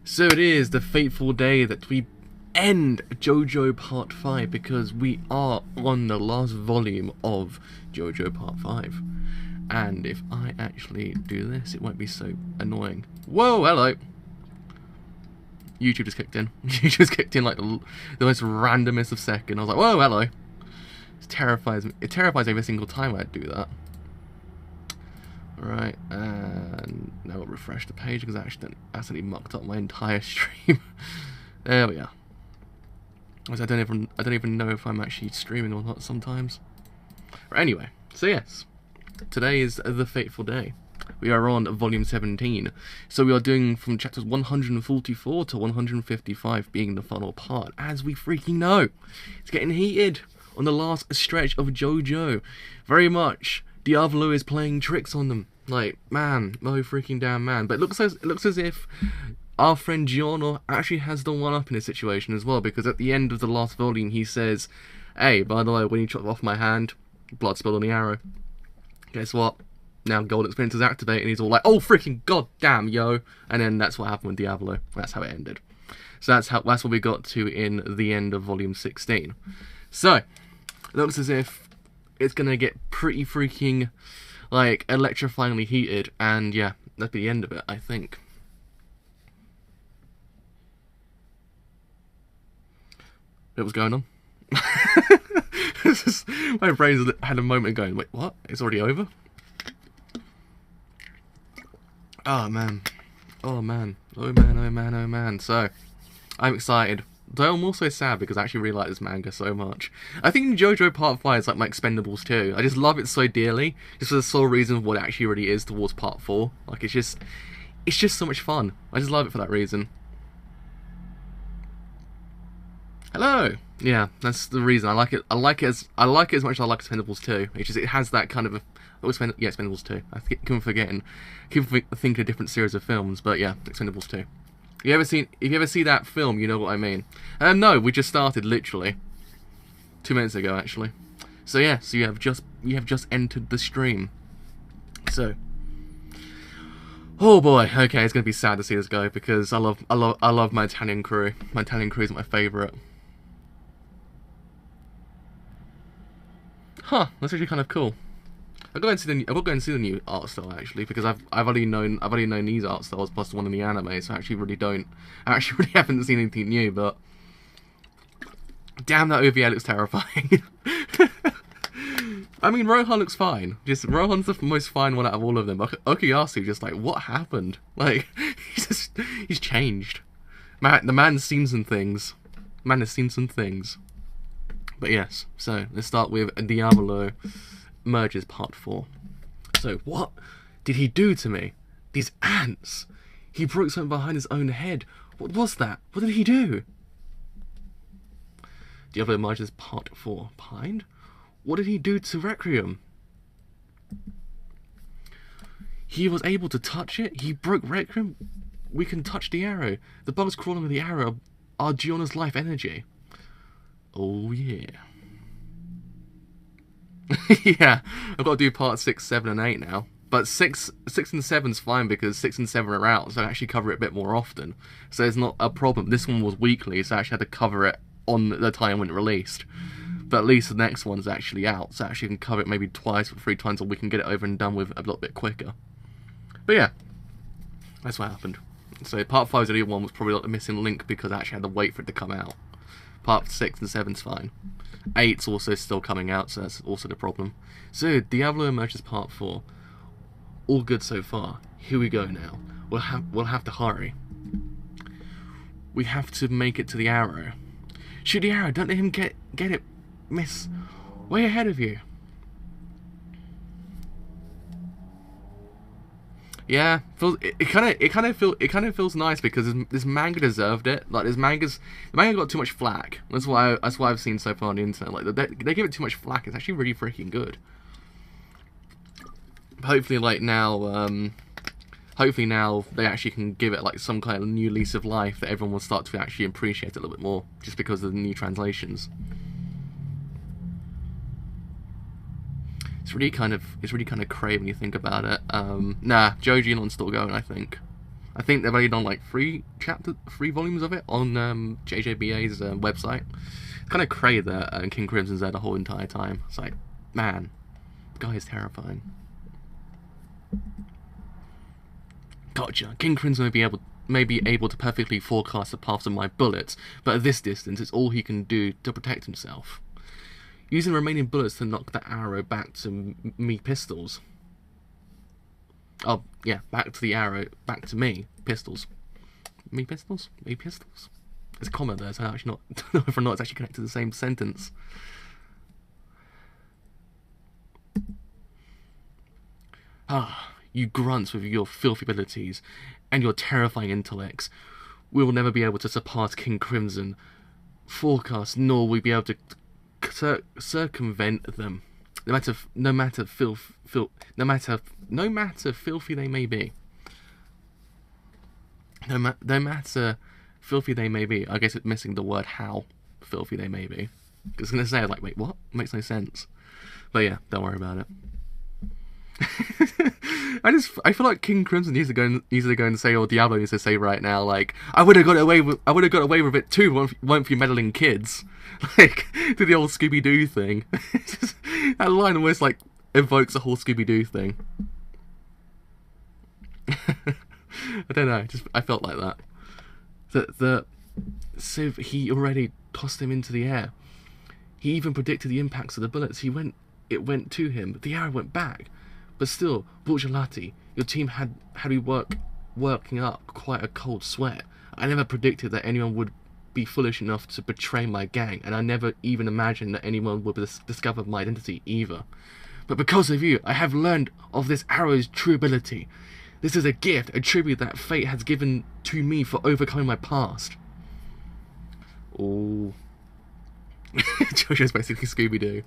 So it is the fateful day that we end JoJo Part 5 because we are on the last volume of JoJo Part 5. And if I actually do this, it won't be so annoying. Whoa, hello! YouTube just kicked in. YouTube just kicked in like the most randomest of second. I was like, whoa, hello! It terrifies me. It terrifies me every single time I do that. Alright, and now I'll refresh the page because I accidentally mucked up my entire stream. There we are. I don't even know if I'm actually streaming or not sometimes. Right, anyway, so yes, today is the fateful day. We are on volume 17, so we are doing from chapters 144 to 155 being the final part, as we freaking know. It's getting heated on the last stretch of JoJo. Very much, Diavolo is playing tricks on them. Like, man, oh freaking damn man. But it looks as if our friend Giorno actually has the one-up in this situation as well, because at the end of the last volume he says, hey, by the way, when you chop off my hand, blood spilled on the arrow. Guess what? Now Golden Experience is activated and he's all like, oh freaking goddamn, yo. And then that's what happened with Diavolo. That's how it ended. So that's what we got to in the end of volume 16. So, it looks as if it's gonna get pretty freaking, like, electrifyingly heated, and yeah, that'll be the end of it, I think. What was going on? My brain had a moment going, wait, what? It's already over? Oh man. Oh man. Oh man, oh man, oh man. So, I'm excited. Though I'm also sad because I actually really like this manga so much. I think JoJo Part 5 is like my Expendables 2. I just love it so dearly, just for the sole reason of what it actually really is towards Part 4. Like, it's just so much fun. I just love it for that reason. Hello! Yeah, that's the reason. I like it as much as I like Expendables 2. It's just, it has that kind of a... yeah, Expendables 2. I keep forgetting. Keep thinking of different series of films, but yeah, Expendables 2. If you ever see that film, you know what I mean. No, we just started literally 2 minutes ago, actually. So yeah, so you have just entered the stream. So, oh boy, okay, it's gonna be sad to see this go because I love my Italian crew. My Italian crew is my favourite. Huh, that's actually kind of cool. I'll go and see the new art style actually, because I've already known these art styles plus the one in the anime, so I actually really haven't seen anything new. But damn, that OVA looks terrifying. I mean, Rohan looks fine. Just Rohan's the most fine one out of all of them. Okuyasu just like, what happened? Like, he's changed. Man, the man's seen some things. Man has seen some things. But yes, so let's start with Diavolo Merges Part 4. So, what did he do to me? These ants! He broke something behind his own head. What was that? What did he do? Diablo Merges Part 4. Behind? What did he do to Requiem? He was able to touch it? He broke Requiem? We can touch the arrow. The bugs crawling with the arrow are Giorno's life energy. Oh yeah. Yeah, I've got to do part 6, 7, and 8 now. But 6 and 7's fine because 6 and 7 are out, so I actually cover it a bit more often. So it's not a problem. This one was weekly, so I actually had to cover it on the time when it released. But at least the next one's actually out, so I actually can cover it maybe twice or 3 times, or we can get it over and done with a little bit quicker. But yeah, that's what happened. So part 5's the only one was probably like the missing link because I actually had to wait for it to come out. Part 6 and 7's fine. 8's also still coming out, so that's also the problem. So, Diablo Emerges Part 4. All good so far. Here we go now. We'll have to hurry. We have to make it to the arrow. Shoot the arrow, don't let him get it, miss. Way ahead of you. Yeah, it kind of feels nice because this manga deserved it. Like the manga got too much flack. That's why I've seen so far on the internet. Like they give it too much flack. It's actually really freaking good. Hopefully, like now, hopefully now they actually can give it like some kind of new lease of life that everyone will start to actually appreciate it a little bit more, just because of the new translations. It's really kind of cray when you think about it. Nah, Joji and still going, I think. I think they've only done like three volumes of it on JJBA's website. It's kind of crazy that King Crimson's there the whole entire time. It's like, man, the guy is terrifying. Gotcha. King Crimson may be able to perfectly forecast the paths of my bullets, but at this distance, it's all he can do to protect himself. Using the remaining bullets to knock the arrow back to me pistols. Oh, yeah, back to the arrow, back to me pistols. Me pistols? Me pistols? There's a comma there, so I actually don't know whether or not it's actually connected to the same sentence. Ah, you grunts with your filthy abilities and your terrifying intellects. We will never be able to surpass King Crimson forecast, nor will we be able to circumvent them. No matter filthy they may be. No matter filthy they may be. I guess it's missing the word how filthy they may be. I was gonna say, like, wait, what? Makes no sense. But yeah, don't worry about it. I feel like King Crimson needs to go and say, or Diablo needs to say right now, like, I would have got away with it too, weren't you meddling kids? Like, do the old Scooby-Doo thing. That line almost like evokes the whole Scooby-Doo thing. I don't know, I felt like that. So he already tossed him into the air. He even predicted the impacts of the bullets. It went to him. The arrow went back. But still, Borgelati, your team had me working up quite a cold sweat. I never predicted that anyone would be foolish enough to betray my gang, and I never even imagined that anyone would discover my identity either. But because of you, I have learned of this arrow's true ability. This is a gift, a tribute that fate has given to me for overcoming my past. Oh. JoJo's basically Scooby-Doo.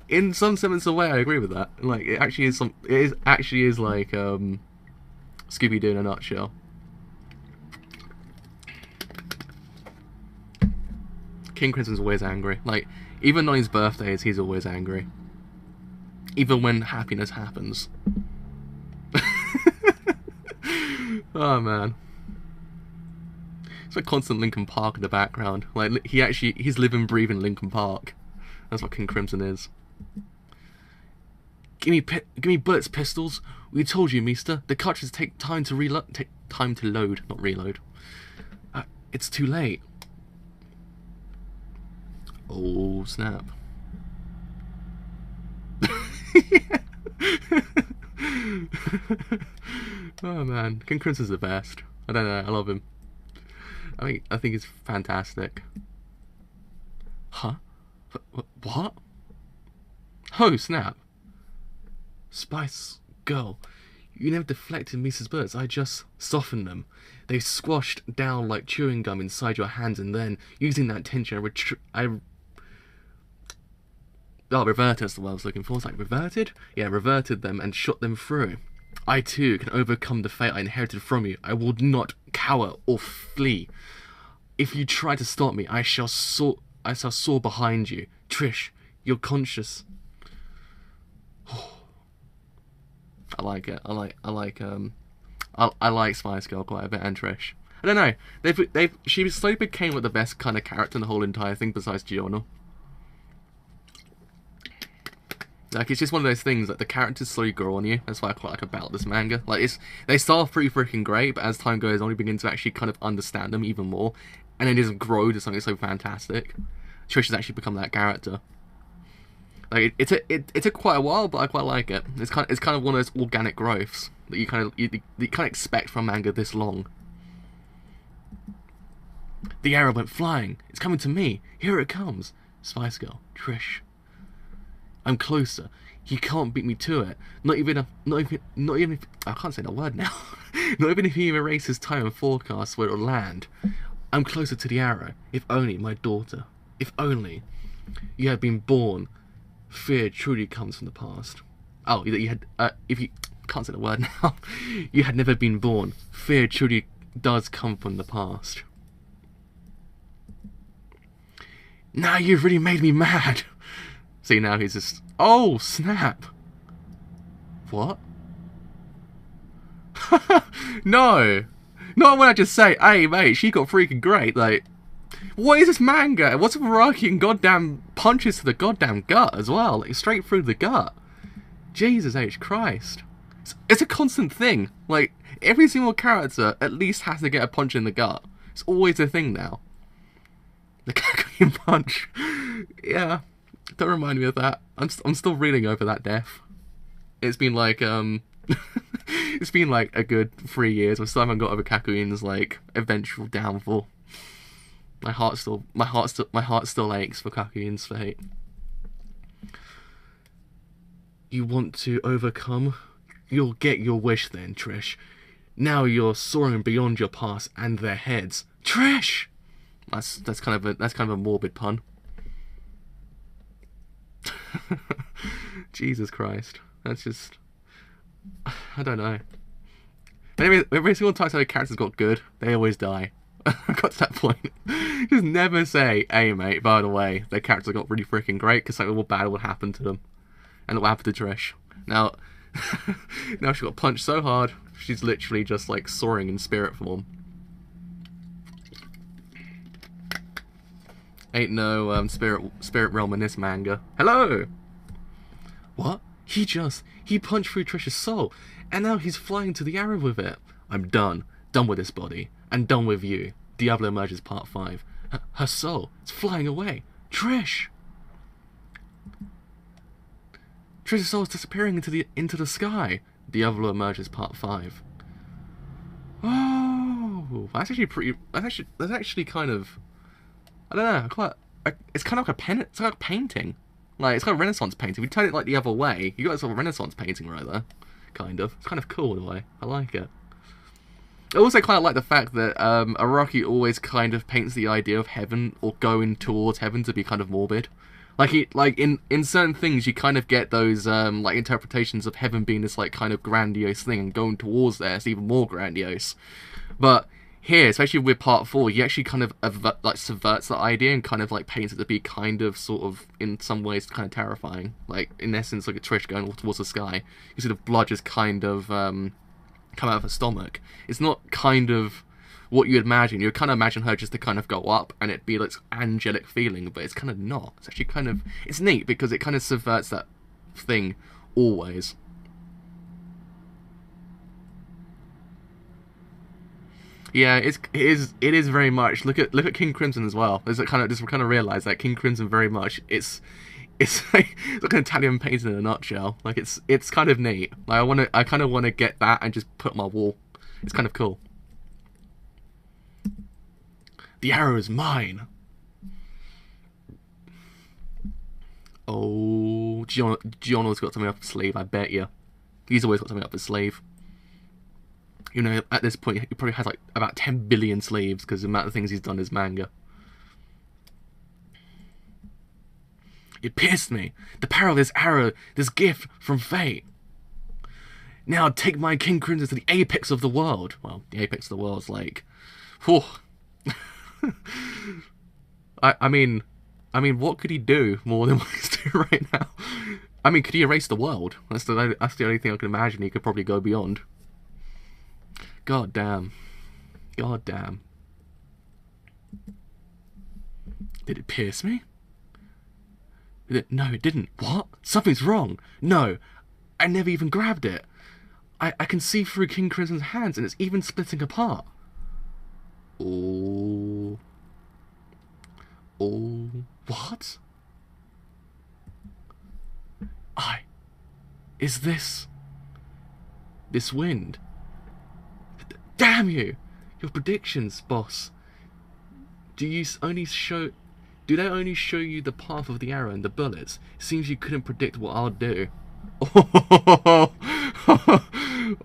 In some semblance of way, I agree with that. Like, it actually is like Scooby-Doo in a nutshell. King Crimson's always angry. Like, even on his birthdays, he's always angry. Even when happiness happens. Oh man. It's like constant Linkin Park in the background. Like, he's living, breathing Linkin Park. That's what King Crimson is. Give me bullets, pistols. We told you, mister. The cartridges take time to load, not reload. It's too late. Oh, snap. Oh man, King Crimson's the best. I don't know, I love him. I think it's fantastic. Huh? What? Oh, snap. Spice Girl, you never deflected Misa's bullets, I just softened them. They squashed down like chewing gum inside your hands, and then, using that tension, reverted, that's the word I was looking for. It's like, reverted? Yeah, reverted them and shot them through. I too can overcome the fate I inherited from you. I will not cower or flee. If you try to stop me, I shall soar behind you. Trish, you're conscious. I like it. I like Spice Girl quite a bit, and Trish. I don't know. She slowly became like the best kind of character in the whole entire thing besides Giorno. Like, it's just one of those things that the characters slowly grow on you. That's what I quite like about this manga. Like, they start pretty freaking great, but as time goes on, you begin to actually kind of understand them even more, and it doesn't grow to something so fantastic. Trish has actually become that character. Like, it took quite a while, but I quite like it. It's kind of one of those organic growths that you kind of expect from manga this long. The arrow went flying. It's coming to me. Here it comes. Spice Girl, Trish. I'm closer. He can't beat me to it. Not even if I can't say that word now. Not even if he erases time and forecasts where it'll land. I'm closer to the arrow. If only, my daughter. If only you had been born. Fear truly comes from the past. Oh, you had if you can't say the word now. You had never been born. Fear truly does come from the past. Now you've really made me mad. See, now he's just... Oh, snap! What? No! Not when I just say, hey mate, she got freaking great, like... What is this manga? What's with Araki and goddamn punches to the goddamn gut as well? Like, straight through the gut. Jesus H. Christ. It's a constant thing. Like, every single character at least has to get a punch in the gut. It's always a thing now. The Kakuin punch. Yeah. Don't remind me of that. I'm still reeling over that death. It's been like, it's been like a good 3 years. I still haven't got over Kakuin's, like, eventual downfall. My heart still aches for Kakuin's fate. You want to overcome? You'll get your wish then, Trish. Now you're soaring beyond your past and their heads. Trish! That's kind of a morbid pun. Jesus Christ. That's just... I don't know. But every single time a character's got good, they always die. I got to that point. Just never say, hey mate, by the way, their character got really freaking great, because something bad will happen to them. And it will happen to Trish. Now, now she got punched so hard, she's literally just like soaring in spirit form. Ain't no spirit realm in this manga. Hello! What? He punched through Trish's soul, and now he's flying to the arrow with it. I'm done. Done with this body. And done with you. Diablo emerges part 5. Her soul. It's flying away. Trish! Trish's soul is disappearing into the sky. Diablo emerges part 5. Oh, that's actually pretty. That's actually kind of. I don't know. It's kind of like it's like a painting. Like, it's like a Renaissance painting. If you turn it like the other way, you got this sort of Renaissance painting right there. Kind of. It's kind of cool in a way. I like it. I also kind of like the fact that Araki always kind of paints the idea of heaven or going towards heaven to be kind of morbid. Like in certain things you kind of get those like interpretations of heaven being this like kind of grandiose thing, and going towards there it's even more grandiose. But here, especially with part 4, he actually kind of subverts that idea and kind of like paints it to be kind of sort of in some ways kind of terrifying. Like in essence, like a Trish going towards the sky. You see the blood just kind of come out of her stomach. It's not kind of what you'd imagine. You'd kind of imagine her just to kind of go up and it'd be like angelic feeling, but it's kind of not. It's actually kind of, it's neat because it kind of subverts that thing always. Yeah, it is very much. Look at King Crimson as well. There's a kind of just kind of realize that King Crimson very much it's like an Italian painting in a nutshell. Like it's kind of neat. Like I kind of want to get that and just put it on my wall. It's kind of cool. The arrow is mine. Oh, Giorno's got something up his sleeve. I bet you. He's always got something up his sleeve. You know, at this point, he probably has like about 10 billion sleeves because the amount of things he's done in his manga. It pierced me. The power of this arrow, this gift from fate. Now take my King Crimson to the apex of the world. Well, the apex of the world is like, whew. I mean, what could he do more than what he's doing right now? I mean, could he erase the world? That's the only thing I can imagine he could probably go beyond. God damn. God damn. Did it pierce me? No, it didn't. What? Something's wrong. No, I never even grabbed it. I can see through King Crimson's hands and it's even splitting apart. Oh. Oh. What? Is this wind? Damn you! Your predictions, boss. Do they only show you the path of the arrow and the bullets? It seems you couldn't predict what I'll do.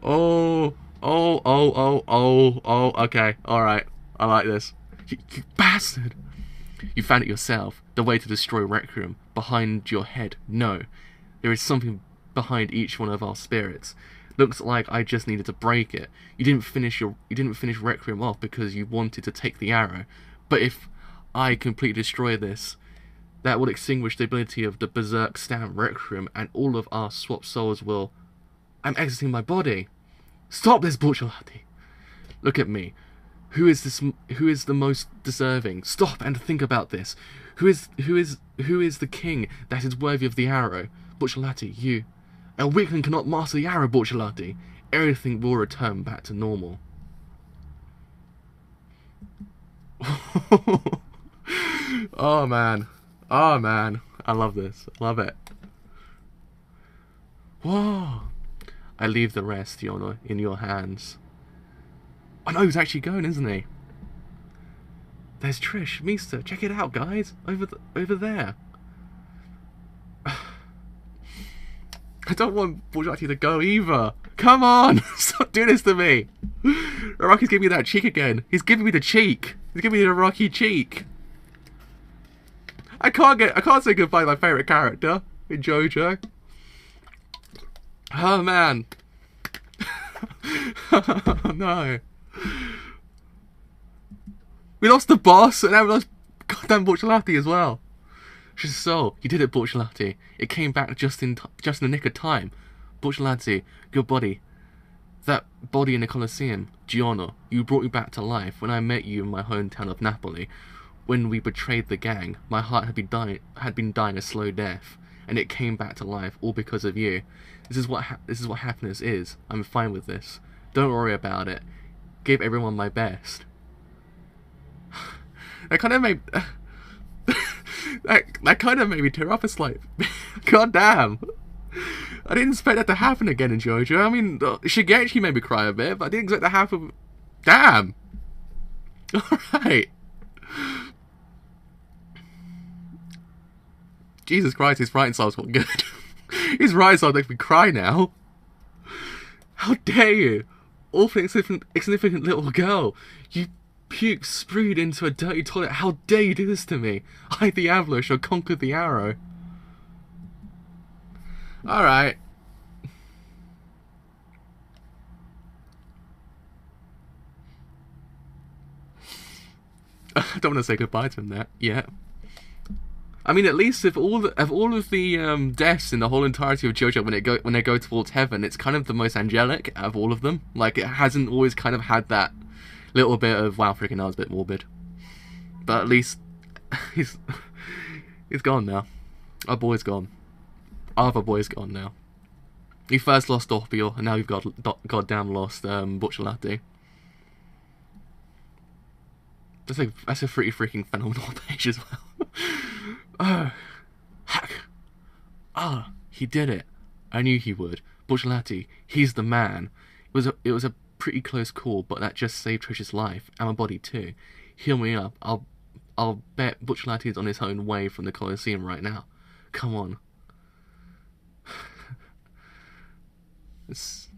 Oh, okay, alright. I like this. You bastard! You found it yourself. The way to destroy Requiem. Behind your head. No. There is something behind each one of our spirits. Looks like I just needed to break it. You didn't finish Requiem off because you wanted to take the arrow. But if I completely destroy this, that will extinguish the ability of the Berserk Stand Requiem, and all of our swap souls will... I'm exiting my body. Stop this, Bucciolati. Look at me. Who is the most deserving? Stop and think about this. Who is the king that is worthy of the arrow? Bucciolati, you. A weakling cannot master the arrow, Bucciolati. Everything will return back to normal. Oh man. Oh man. I love this. I love it. Whoa. I leave the rest, Yona, in your hands. I know he's actually going, isn't he? There's Trish, Meester. Check it out, guys. Over there. I don't want Bucciolati to go either. Come on! Stop doing this to me! Rocky's giving me that cheek again. He's giving me the cheek. He's giving me the Rocky cheek. I can't say goodbye to my favourite character in JoJo. Oh man. Oh no. We lost the boss and now we lost goddamn Bucciolati as well. She's so, you did it, Bucciolati. It came back just in the nick of time. Bucciolati, good body. That body in the Colosseum, Giorno, you brought me back to life when I met you in my hometown of Napoli. When we betrayed the gang, my heart had been dying a slow death, and it came back to life all because of you. This is what happiness is. I'm fine with this. Don't worry about it. Gave everyone my best. That kind of made that kind of made me tear up a slight. God damn. I didn't expect that to happen again in JoJo. I mean, Shigechi made me cry a bit, but I didn't expect that to happen. Damn. Alright. Jesus Christ, his writing style's not good. His writing style makes me cry now. How dare you? Awfully insignificant little girl. You puke spewed into a dirty toilet. How dare you do this to me? I, Diablo, shall conquer the arrow. Alright. I don't want to say goodbye to him there yet. I mean, at least if all of the deaths in the whole entirety of JoJo when they go towards heaven, it's kind of the most angelic out of all of them. Like, it hasn't always kind of had that little bit of wow, freaking hell, it's a bit morbid. But at least he's gone now. Our boy's gone. Our other boy's gone now. He first lost Doppio, and now you've got goddamn lost Bucciolati. That's a pretty freaking phenomenal page as well. Oh, heck. Ah, he did it. I knew he would. Bucciolati, he's the man. It was a pretty close call, but that just saved Trish's life, and my body too. Heal me up. I'll bet Bucciolati is on his own way from the Colosseum right now. Come on. It's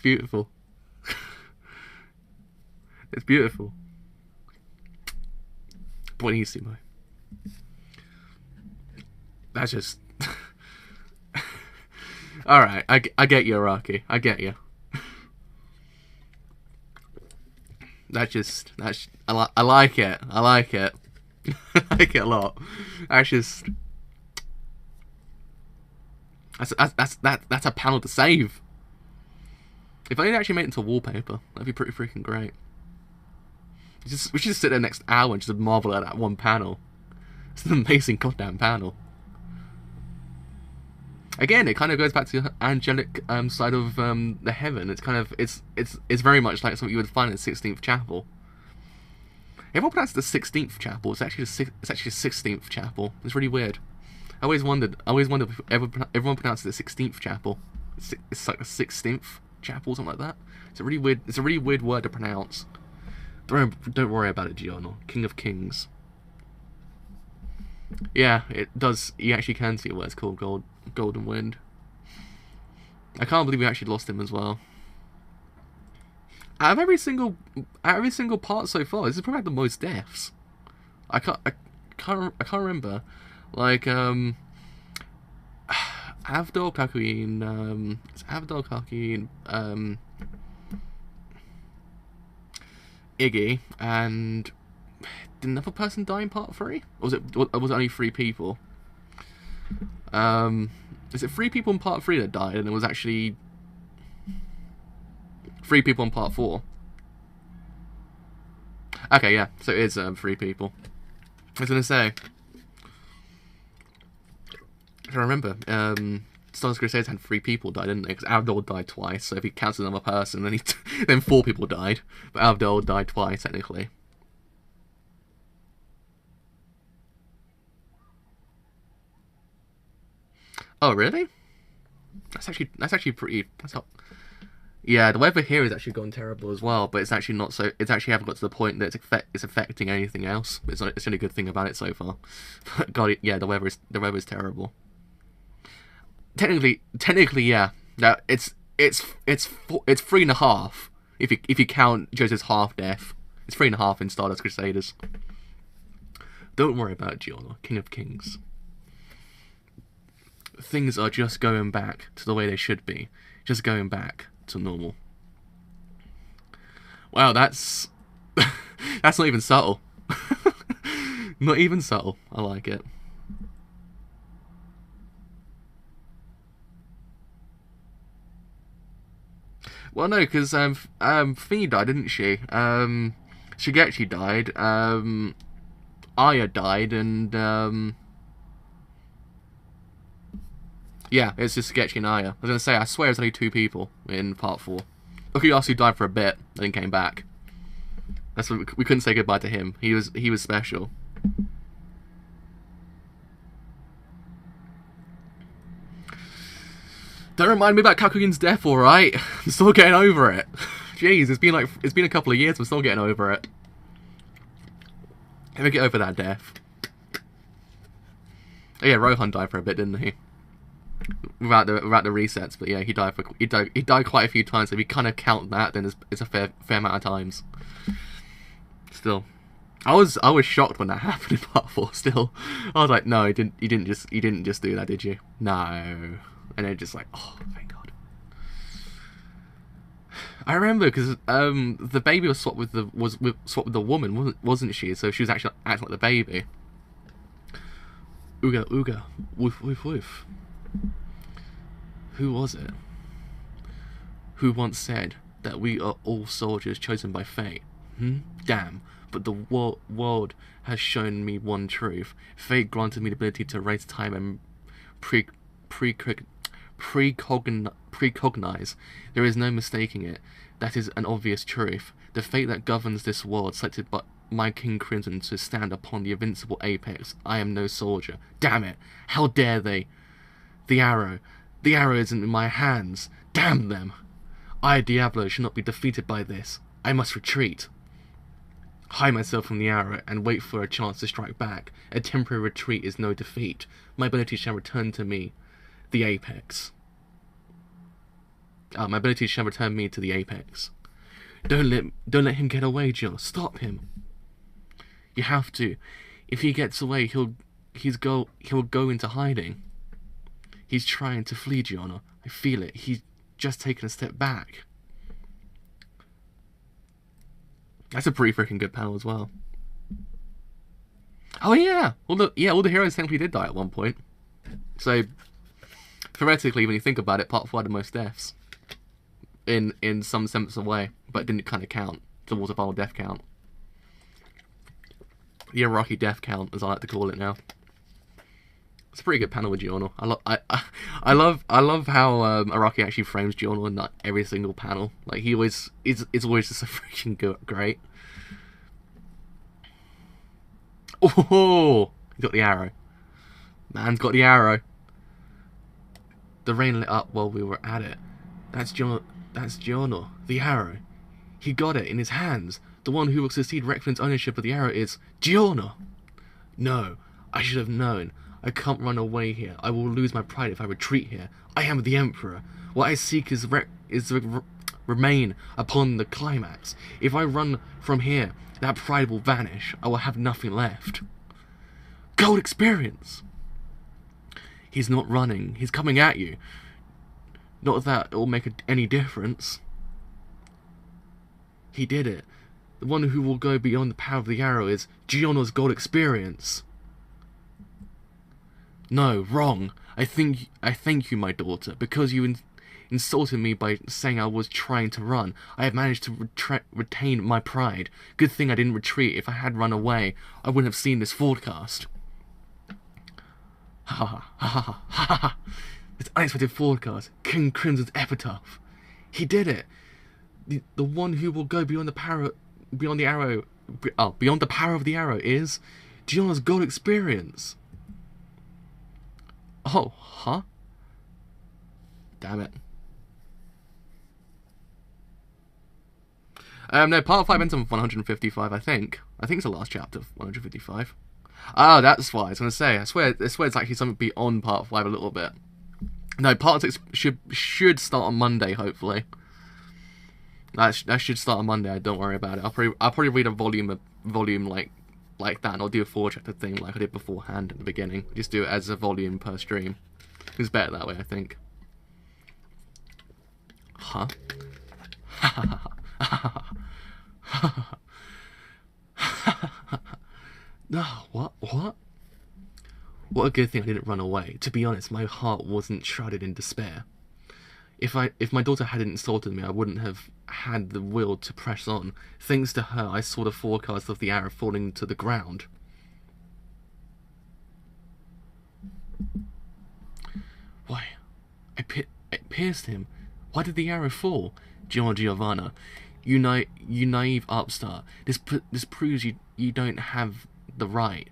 beautiful. It's beautiful. Buonissimo. That's just... Alright, I get you, Araki. I get you. I like it. I like it. I like it a lot. That's just... That's a panel to save. If I actually made it into wallpaper, that'd be pretty freaking great. We should just sit there next hour and just marvel at that one panel. It's an amazing goddamn panel. Again, it kind of goes back to the angelic side of the heaven. It's kind of it's very much like something you would find in the 16th chapel. Everyone pronounces the 16th chapel. It's actually the 16th chapel. It's really weird. I always wondered if everyone pronounces the 16th chapel. It's like the 16th chapel, something like that. It's a really weird word to pronounce. Don't worry about it, Giorno. King of Kings. Yeah, it does. You actually can see what it's called, Golden Wind. I can't believe we actually lost him as well. Out of every single part so far, this is probably the most deaths. I can't remember. Like Avdol Kakuin, it's Avdol Kakuin, Iggy, and did another person die in part 3? Or was it only 3 people? Is it 3 people in part 3 that died, and it was actually 3 people in part 4. Okay, yeah, so it is 3 people. I was gonna say, if I remember, Stardust Crusaders had 3 people die, didn't they? Because Abdul died twice, so if he counts another person, then then 4 people died. But Abdul died twice, technically. Oh, really? That's actually pretty. Yeah, the weather here is actually gone terrible as well, but it's actually not so. It's actually haven't got to the point that it's affecting anything else. It's the only good thing about it so far. But God, yeah, the weather is terrible. Technically, yeah. No, it's 3.5 if you count JoJo's half death. It's 3.5 in Stardust Crusaders. Don't worry about Giorno, King of Kings. Things are just going back to the way they should be. Just going back to normal. Wow, that's that's not even subtle. Not even subtle. I like it. Well, no, because Fee died, didn't she? Shigechi died. Aya died, and yeah, it's just Shigechi and Aya. I was gonna say, I swear, it's only 2 people in part 4. Okuyasu died for a bit, and then came back. That's what we couldn't say goodbye to him. He was special. Don't remind me about Kakugin's death, alright? I'm still getting over it. Jeez, it's been a couple of years, I'm still getting over it. Let me get over that death. Oh yeah, Rohan died for a bit, didn't he? Without the resets, but yeah, he died quite a few times. So if you kind of count that, then it's a fair amount of times. Still, I was shocked when that happened in part 4. Still, I was like, no, you didn't just do that, did you? No. And then just like, oh, thank God. I remember because the baby was swapped with the woman, wasn't she? So she was actually acting like the baby. Ooga ooga, woof woof woof. Who was it? Who once said that we are all soldiers chosen by fate? Damn. But the world has shown me one truth. Fate granted me the ability to erase time and precognize. There is no mistaking it. That is an obvious truth. The fate that governs this world selected by my King Crimson to stand upon the invincible apex. I am no soldier. Damn it! How dare they? The arrow isn't in my hands. Damn them! I, Diablo, should not be defeated by this. I must retreat. Hide myself from the arrow and wait for a chance to strike back. A temporary retreat is no defeat. My ability shall return to me, the apex. My ability shall return me to the apex. Don't let him get away, Jill. Stop him. You have to. If he gets away, he'll go into hiding. He's trying to flee, Gianna. I feel it. He's just taken a step back. That's a pretty freaking good panel as well. Oh yeah, all the heroes technically did die at one point. So theoretically, when you think about it, part 4 had the most deaths in some sense of way, but it didn't kind of count towards the final death count. The Iraqi death count, as I like to call it now. It's a pretty good panel with Giorno. I love how Iraqi actually frames Giorno in every single panel. Like it's always just so freaking great. Oh, he got the arrow. Man's got the arrow. The rain lit up while we were at it. That's Giorno, the arrow. He got it in his hands. The one who will succeed Recklin's ownership of the arrow is Giorno. No, I should have known. I can't run away here. I will lose my pride if I retreat here. I am the Emperor. What I seek is remain upon the climax. If I run from here, that pride will vanish. I will have nothing left. Gold experience! He's not running. He's coming at you. Not that it will make any difference. He did it. The one who will go beyond the power of the arrow is Giorno's gold experience. No, wrong. I thank you, my daughter, because you insulted me by saying I was trying to run. I have managed to retain my pride. Good thing I didn't retreat. If I had run away, I wouldn't have seen this forecast. Ha ha ha ha ha ha. This unexpected forecast. King Crimson's epitaph. He did it. The one who will go beyond the power of the arrow is Giorno's gold experience. Oh, huh? Damn it. No, part 5 ends on 155, I think. I think it's the last chapter of 155. Oh, that's why. I was going to say, I swear it's actually something beyond part 5 a little bit. No, part 6 should start on Monday, hopefully. That should start on Monday, don't worry about it. I'll probably read a volume like that, and I'll do a 4-chapter thing like I did beforehand at the beginning. Just do it as a volume per stream. It's better that way, I think. Huh? No, what? What a good thing I didn't run away. To be honest, my heart wasn't shrouded in despair. If my daughter hadn't insulted me, I wouldn't have had the will to press on. Thanks to her, I saw the forecast of the arrow falling to the ground. Why? It pierced him. Why did the arrow fall? Giovanna, you naive upstart. This proves you don't have the right.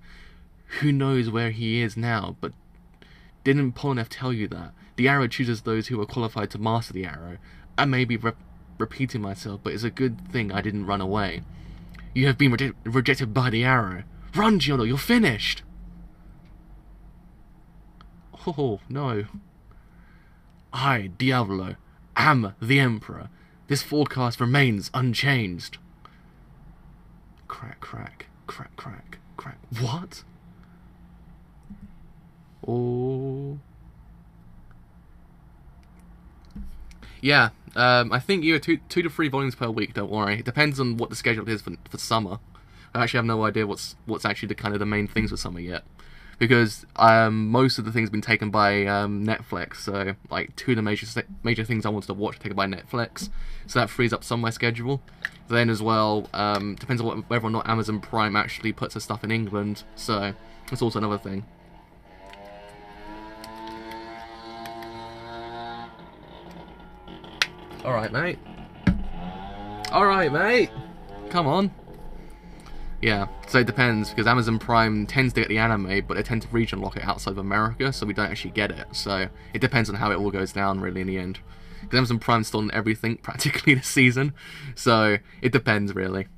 Who knows where he is now, but didn't Polnareff tell you that? The arrow chooses those who are qualified to master the arrow. I may be repeating myself, but it's a good thing I didn't run away. You have been rejected by the arrow. Run, Giorno, you're finished! Oh, no. I, Diavolo, am the Emperor. This forecast remains unchanged. Crack, crack, crack, crack, crack. What? Oh. Yeah, I think you are two to 3 volumes per week, don't worry. It depends on what the schedule is for summer. I actually have no idea what's actually the main things for summer yet. Because most of the things have been taken by Netflix, so like 2 of the major things I wanted to watch are taken by Netflix, so that frees up some of my schedule. Then as well, depends on whether or not Amazon Prime actually puts their stuff in England, so that's also another thing. Alright, mate. Alright, mate. Come on. Yeah, so it depends, because Amazon Prime tends to get the anime, but they tend to region lock it outside of America, so we don't actually get it. So it depends on how it all goes down, really, in the end. Because Amazon Prime's still on everything, practically, this season. So it depends, really.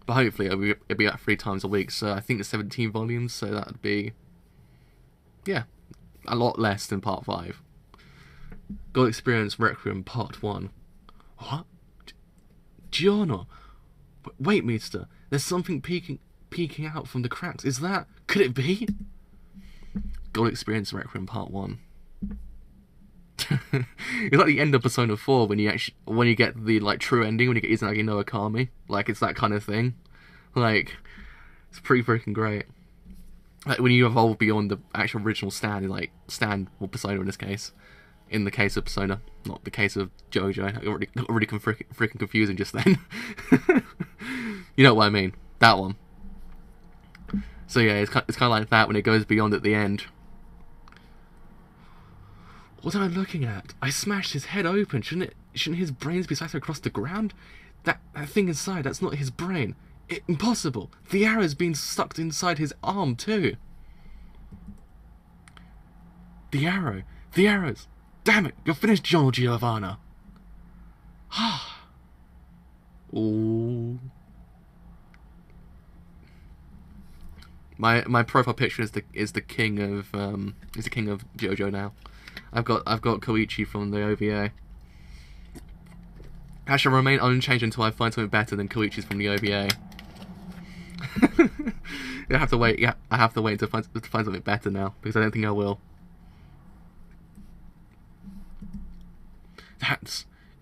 But hopefully it'll be at 3 times a week, so I think it's 17 volumes, so that would be... yeah, a lot less than Part 5. God Experience Requiem Part 1. What? Giorno! Wait, Mister. There's something peeking out from the cracks. Is that... could it be? God Experience Requiem Part 1. It's like the end of Persona 4 when you get the true ending, when you get Izanagi no Akami. Like, it's that kind of thing. Like, it's pretty freaking great. Like, when you evolve beyond the actual original stand, or Persona in this case. In the case of Persona, not the case of JoJo. It already freaking confusing just then. You know what I mean? That one. So yeah, it's kind of like that when it goes beyond at the end. What am I looking at? I smashed his head open. Shouldn't his brains be scattered across the ground? That thing inside, that's not his brain. Impossible. The arrow's been stuck inside his arm too. The arrows. Damn it! You're finished, Giovanna. Ooh. My profile picture is the king of JoJo now. I've got Koichi from the OVA. I shall remain unchanged until I find something better than Koichi's from the OVA. I have to wait. Yeah, I have to wait to find something better now, because I don't think I will.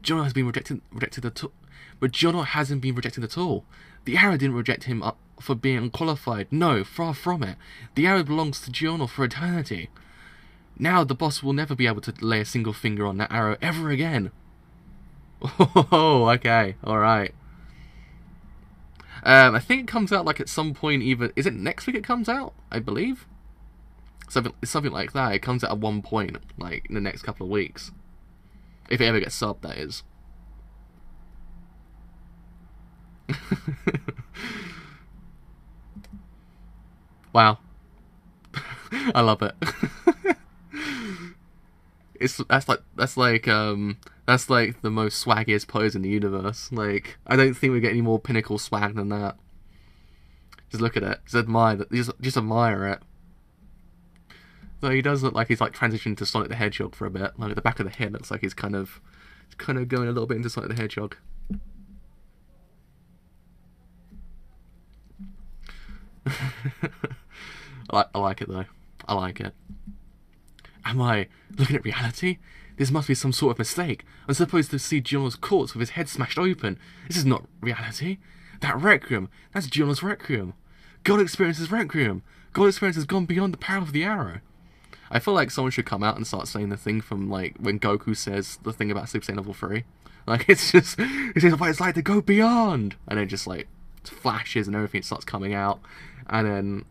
Giorno has been rejected at all. But Giorno hasn't been rejected at all. The arrow didn't reject him for being unqualified. No, far from it. The arrow belongs to Giorno for eternity. Now the boss will never be able to lay a single finger on that arrow ever again. Oh, okay, alright. I think it comes out like at some point either... Is it next week it comes out? I believe? Something like that. It comes out at one point, like, in the next couple of weeks. If it ever gets subbed, that is. Wow. I love it. That's like the most swaggiest pose in the universe. Like, I don't think we get any more pinnacle swag than that. Just look at it. Just admire it. So he does look like he's like transitioned to Sonic the Hedgehog for a bit. Like at the back of the head looks like he's kind of going a little bit into Sonic the Hedgehog. I like it though. I like it. Am I looking at reality? This must be some sort of mistake. I'm supposed to see Giorno's corpse with his head smashed open. This is not reality. That Requiem, that's Giorno's Requiem. God experiences Requiem. God experience has gone beyond the power of the arrow. I feel like someone should come out and start saying the thing from like when Goku says the thing about Super Saiyan Level 3. Like it says what it's like to go beyond, and it just like flashes and everything starts coming out, and then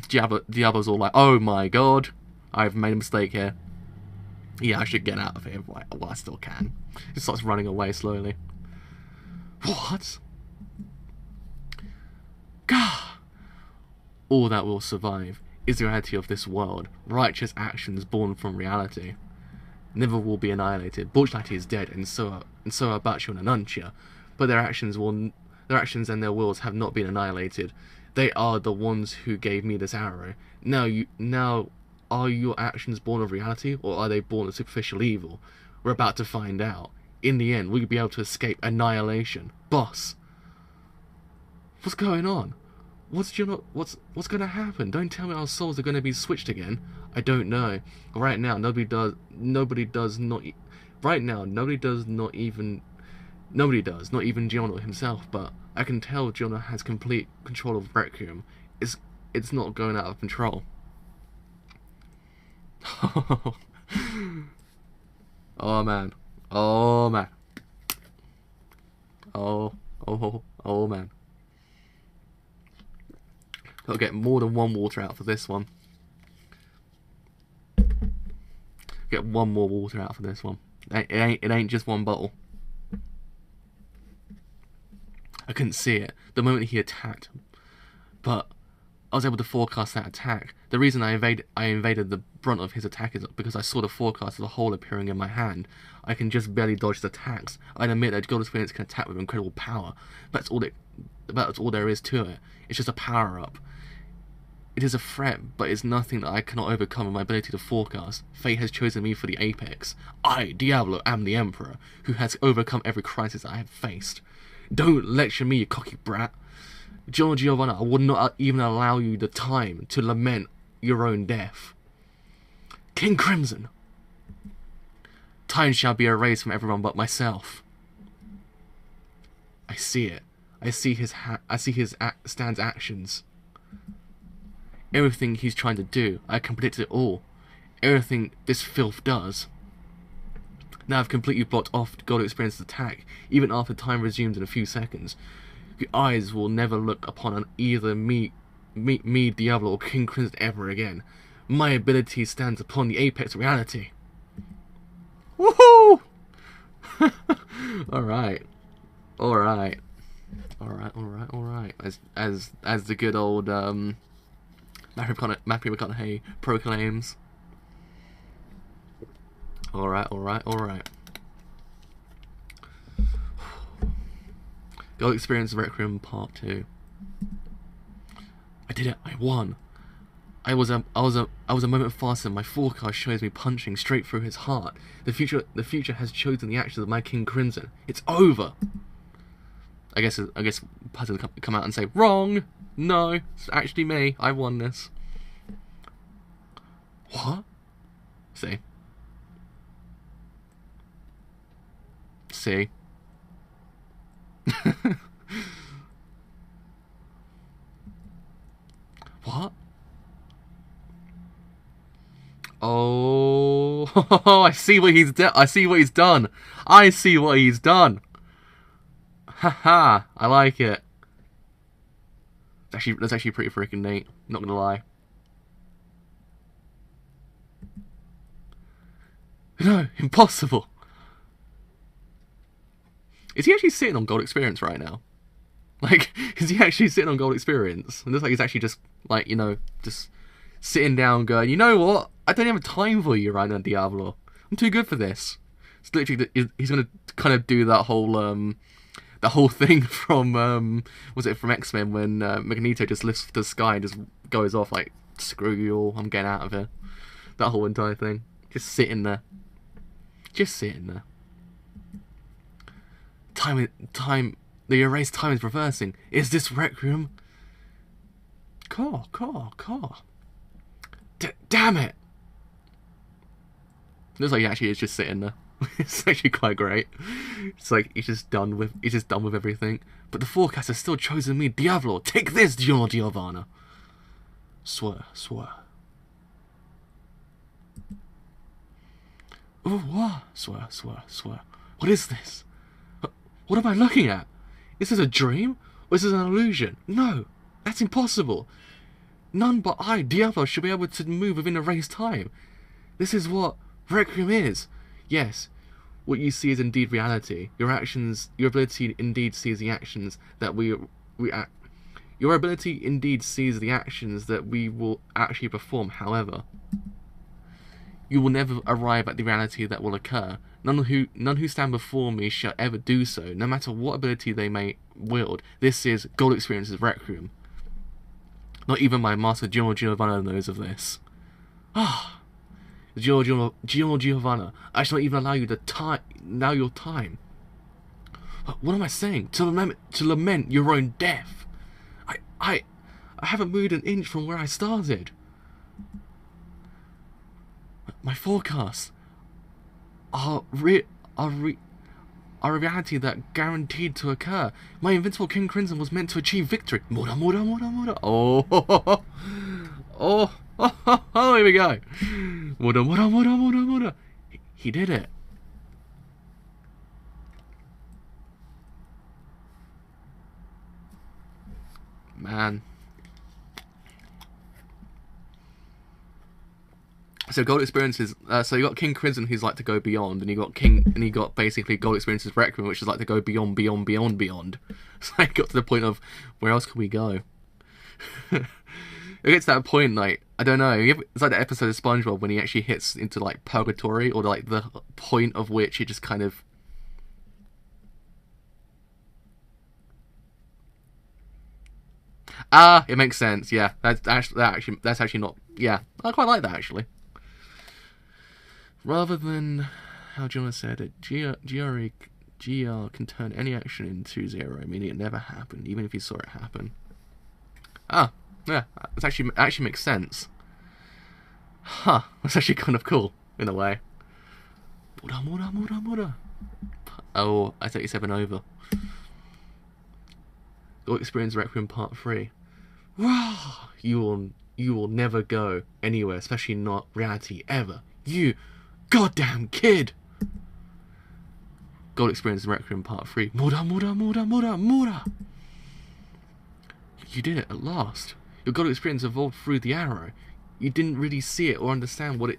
Diablo's all like, oh my god, I've made a mistake here. Yeah, I should get out of here while I still can. He starts running away slowly. What? Gah! All that will survive is the reality of this world. Righteous actions born from reality never will be annihilated. Borchlati is dead, and so are Bacho and Anuntia, but their actions and their wills have not been annihilated. They are the ones who gave me this arrow. Now, are your actions born of reality, or are they born of superficial evil? We're about to find out. In the end, we'll be able to escape annihilation. Boss, what's going on? What's going to happen? Don't tell me our souls are going to be switched again. I don't know. Right now, nobody does, not even Giorno himself, but I can tell Giorno has complete control of Requiem. It's not going out of control. Oh man. Oh man. Oh man. Gotta get more than one water out for this one. Get one more water out for this one. It ain't just one bottle. I couldn't see it the moment he attacked, but I was able to forecast that attack. The reason I invaded the brunt of his attack is because I saw the forecast of the hole appearing in my hand. I can just barely dodge his attacks. I admit that God Experience can attack with incredible power. That's all there is to it. It's just a power-up. It is a threat, but it's nothing that I cannot overcome with my ability to forecast. Fate has chosen me for the apex. I, Diablo, am the Emperor, who has overcome every crisis I have faced. Don't lecture me, you cocky brat. Giovanna, I would not even allow you the time to lament your own death. King Crimson! Time shall be erased from everyone but myself. I see it. I see his Stan's actions. Everything he's trying to do, I can predict it all. Everything this filth does. Now I've completely blocked off God Experience's attack, even after time resumes in a few seconds. Your eyes will never look upon either me, Diablo, or King Crimson ever again. My ability stands upon the apex of reality. Woohoo! Alright. Alright. As the good old Matthew McConaughey proclaims. Alright. God Experience Requiem Part 2. I did it. I won. I was a moment faster. My forecast shows me punching straight through his heart. The future has chosen the actions of my King Crimson. It's over. I guess Puzzle will come out and say, wrong. No, it's actually me. I won this. What? See. What? Oh Oh, I see what he's done. I see what he's done. I see what he's done. Haha, I like it. That's actually pretty freaking neat. Not gonna lie. No, impossible. Is he actually sitting on gold experience right now? Like, is he actually sitting on gold experience? It looks like he's actually just, like, you know, just sitting down going, you know what? I don't have time for you right now, Diablo. I'm too good for this. It's literally, he's gonna kind of do that whole thing from, was it from X-Men when Magneto just lifts to the sky and just goes off like, screw you all, I'm getting out of here. That whole entire thing. Just sitting there. Just sitting there. The erased time is reversing. Is this Requiem? Car. Damn it! Looks like he actually is just sitting there. It's actually quite great. It's like he's just done with everything. But the forecast has still chosen me. Diablo, take this, Giovanna. Swear. Oh, what? Swear. What is this? What am I looking at? Is this a dream? Or is this an illusion? No, that's impossible. None but I, Diablo, should be able to move within erased time. This is what Requiem is. Your ability indeed sees the actions that we will actually perform. However, you will never arrive at the reality that will occur. None who stand before me shall ever do so, no matter what ability they may wield. This is Gold Experience's Requiem. Not even my master Giovanna knows of this. Ah, Giovanna, I shall not even allow you your time. What am I saying? To lament your own death. I haven't moved an inch from where I started. My forecasts are a reality that guaranteed to occur. My invincible King Crimson was meant to achieve victory. Mura. Oh, here we go. Mura. He did it. Man. So Gold Experiences, so you got King Crimson, who's like to go beyond, and you got basically Gold Experiences Requiem, which is like to go beyond. So I got to the point of, where else can we go? It gets to that point, like, I don't know, it's like the episode of SpongeBob when he actually hits into like purgatory, or like the point of which he just kind of... it makes sense, yeah, that's actually not, yeah, I quite like that actually. Rather than how Jonah said it, GR can turn any action into zero, meaning it never happened, even if you saw it happen. Yeah, it actually makes sense. Huh, that's actually kind of cool, in a way. Mura. Oh, I 37 over. Your experience Requiem Part 3. You will never go anywhere, especially not reality, ever. You goddamn kid! Gold Experience Requiem Part 3. Mura. You did it at last. Your God Experience evolved through the arrow. You didn't really see it or understand what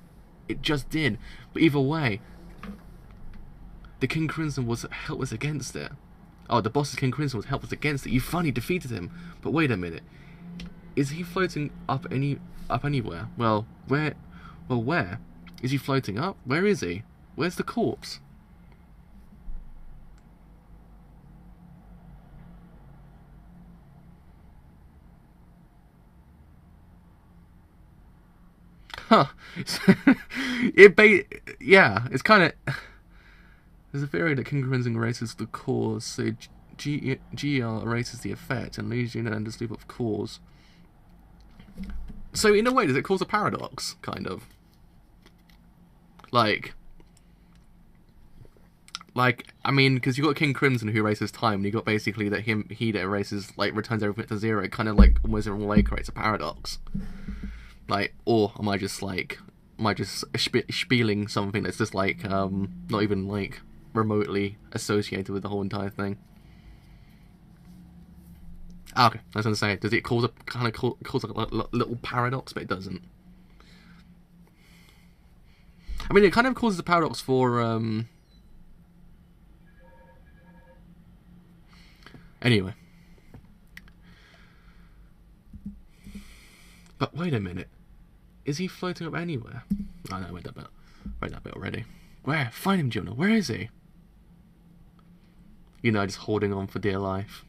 it just did. But either way, the King Crimson was helpless against it. Oh, the boss's King Crimson was helpless against it. You finally defeated him. But wait a minute. Is he floating up anywhere? Well, where? Is he floating up? Where is he? Where's the corpse? Huh. Yeah, it's kind of... There's a theory that King Crimson erases the cause, so GR erases the effect and leaves you in an endless loop of cause. So in a way, does it cause a paradox, kind of? Like, I mean, because you got King Crimson who erases time, and you got basically that he that erases, like, returns everything to zero. It kind of, like, almost in a way creates a paradox. Like, or am I just, like, am I just spieling something that's just like not even like remotely associated with the whole entire thing? Ah, okay, I was gonna say, does it cause a cause a little paradox? But it doesn't. I mean, it kind of causes a paradox for anyway. But wait a minute. Is he floating up anywhere? Oh no, read that bit already. Where? Find him, Jonah. Where is he? You know, just holding on for dear life.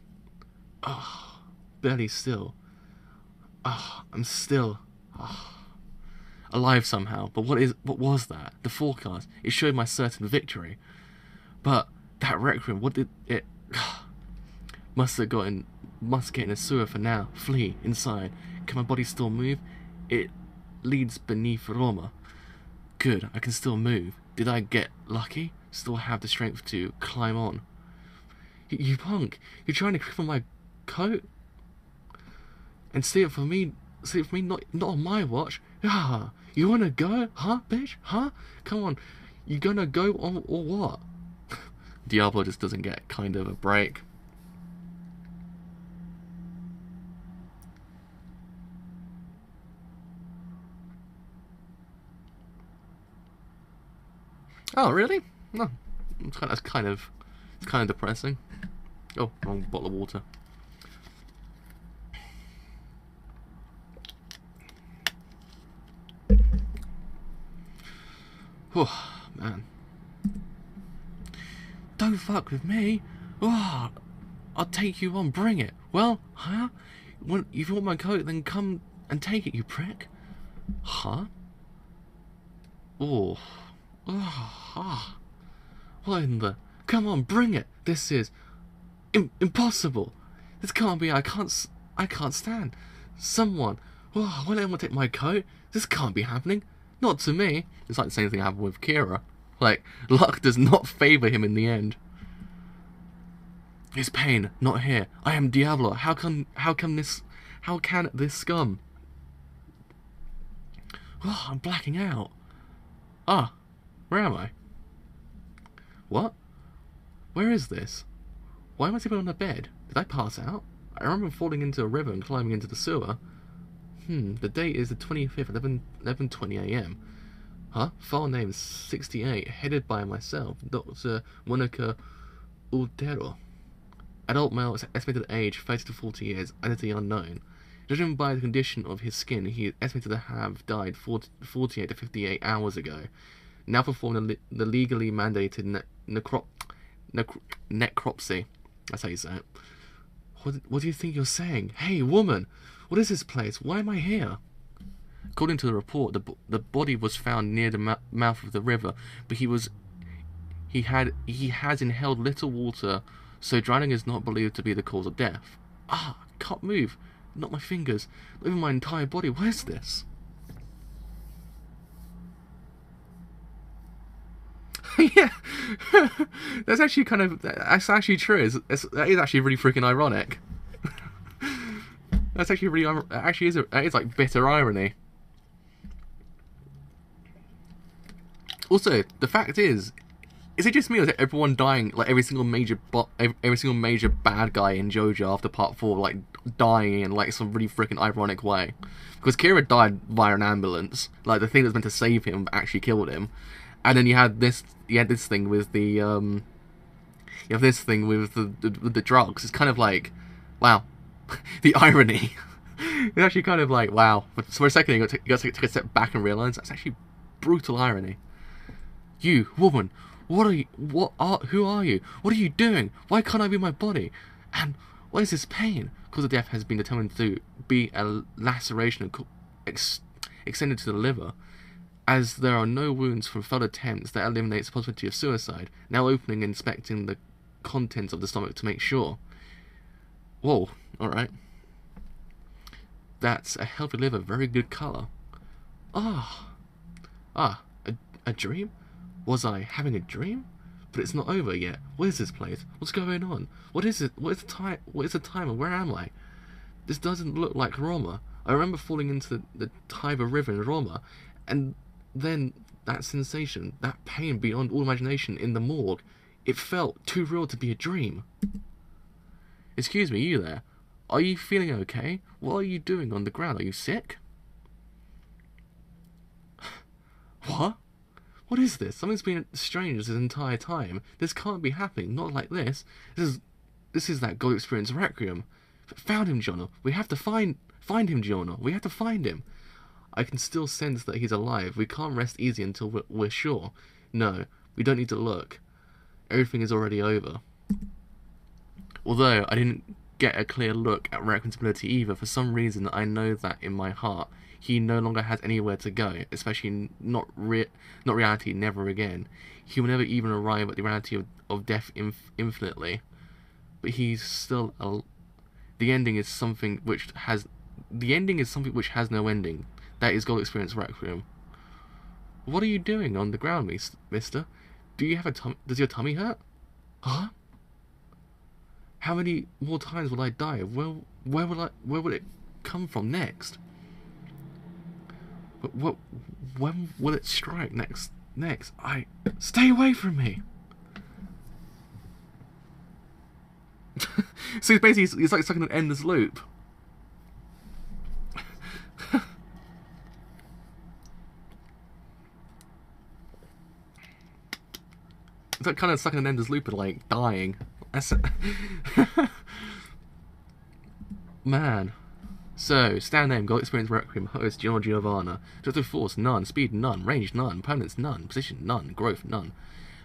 Oh, barely still. Oh, I'm still alive somehow. But what was that? The forecast. It showed my certain victory. But that requiem, what did it? Must get in a sewer for now. Flee inside. Can my body still move? It leads beneath Roma. Good, I can still move. Did I get lucky? Still have the strength to climb on. You punk! You're trying to cripple my coat? And steal it for me? Not on my watch. Ah, you wanna go? Huh, bitch? Huh? Come on, you gonna go on or what? Diablo just doesn't get kind of a break. Oh, really? No, it's kind of depressing. Oh, wrong bottle of water. Oh, man. Don't fuck with me. Oh, I'll take you on, bring it. Well, huh? If you want my coat, then come and take it, you prick. Huh? Oh. Oh. What in the... Come on, bring it. This is... impossible. This can't be... I can't stand. Someone... Oh, won't anyone take my coat? This can't be happening. Not to me. It's like the same thing happened with Kira. Like, luck does not favour him in the end. It's pain, not here. I am Diablo. How can this scum? Oh, I'm blacking out. Ah, where am I? What? Where is this? Why am I sleeping on a bed? Did I pass out? I remember falling into a river and climbing into the sewer. The date is the 25th, 11:20 AM. Huh? File name 68, headed by myself, Dr. Monica Ultero. Adult male, estimated age 30 to 40 years, identity unknown. Judging by the condition of his skin, he is estimated to have died 48 to 58 hours ago. Now performing the legally mandated necropsy. That's how you say it. What do you think you're saying? Hey, woman! What is this place? Why am I here? According to the report, the body was found near the mouth of the river, but he has inhaled little water, so drowning is not believed to be the cause of death. Ah, can't move. Not my fingers. Not even my entire body. What is this? Yeah, that's actually that's actually true. That is actually really freaking ironic. That's actually really, it's like bitter irony. Also, the fact is it just me or is it everyone dying, like every single major bad guy in JoJo after part 4, like dying in like some really freaking ironic way? Because Kira died via an ambulance, like the thing that's meant to save him actually killed him, and then you had this thing with the the drugs. It's kind of like, wow. The irony. It's actually kind of like, wow. So for a second, you got to take a step back and realise that's actually brutal irony. You, woman, who are you? What are you doing? Why can't I be my body? And what is this pain? Cause of death has been determined to be a laceration extended to the liver. As there are no wounds from failed attempts, that eliminates the possibility of suicide. Now opening and inspecting the contents of the stomach to make sure. Whoa, alright. That's a healthy liver, very good colour. A dream? Was I having a dream? But it's not over yet. What is this place? What's going on? What is it? What is the time and where am I? This doesn't look like Roma. I remember falling into the Tiber River in Roma, and then that sensation, that pain beyond all imagination in the morgue, it felt too real to be a dream. Excuse me, you there? Are you feeling okay? What are you doing on the ground? Are you sick? What? What is this? Something's been strange this entire time. This can't be happening. Not like this. This is that God experience Requiem. Found him, Giorno. We have to find him, Giorno. We have to find him. I can still sense that he's alive. We can't rest easy until we're sure. No, we don't need to look. Everything is already over. Although I didn't get a clear look at Requiem's ability either, for some reason I know that in my heart he no longer has anywhere to go, especially not reality, never again. He will never even arrive at the reality of death infinitely. But he's still the ending is something which has no ending. That is God experience Requiem. What are you doing on the ground, mister? Do you have a does your tummy hurt? Huh? How many more times will I die? Where will it come from next? When will it strike next? Stay away from me. So basically, he's like stuck in an endless loop. It's like kind of stuck in an endless loop and like dying. That's man. So, stand name, God experience Requiem, host Giovanna. Total force, none. Speed, none. Range, none. Permanence, none. Position, none. Growth, none.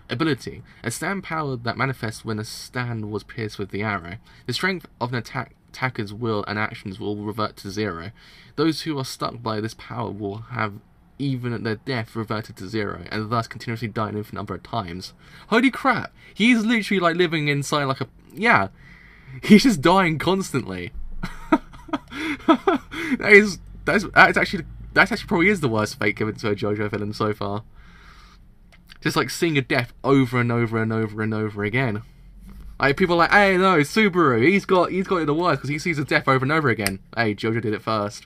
Ability. A stand power that manifests when a stand was pierced with the arrow. The strength of an attacker's will and actions will revert to 0. Those who are stuck by this power will have even at their death reverted to 0, and thus continuously die an infinite number of times. Holy crap! He's literally like living inside like a... Yeah! He's just dying constantly. That's actually probably is the worst fate given to a JoJo villain so far. Just like seeing a death over and over and over and over again. Like people are like, hey no, Subaru, he's got it the worst because he sees a death over and over again. Hey, JoJo did it first.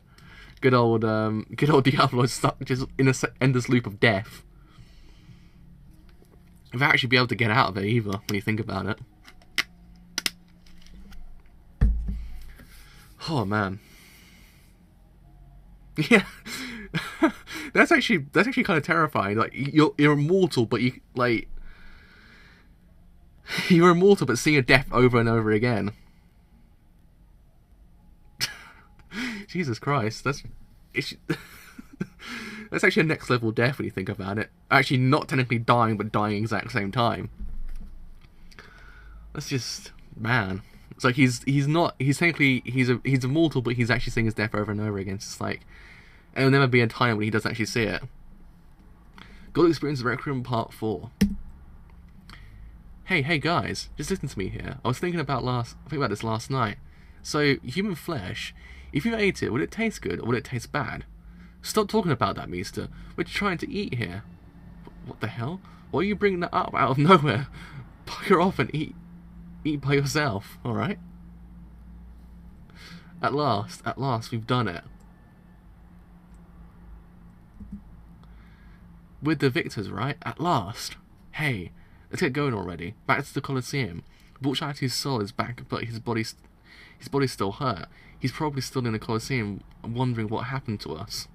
Good old Diablo is stuck just in an endless loop of death. Without actually be able to get out of it either, when you think about it. Oh man. Yeah. that's actually kind of terrifying. Like you're immortal, but you're immortal, but seeing a death over and over again. Jesus Christ, that's actually a next level death when you think about it. Actually, not technically dying, but dying exact same time. That's just, man. It's like he's technically he's immortal, but he's actually seeing his death over and over again. It's just like, and there'll never be a time when he doesn't actually see it. God experience Requiem Part 4. Hey guys, just listen to me here. I was thinking about this last night. So human flesh, if you ate it, would it taste good or would it taste bad? Stop talking about that, Meester. We're trying to eat here. What the hell? Why are you bringing that up out of nowhere? Bugger off and eat by yourself, alright? At last, we've done it. We're the victors, right? At last. Hey, let's get going already. Back to the Colosseum. Borchati's soul is back, but his body's still hurt. He's probably still in the Colosseum, wondering what happened to us.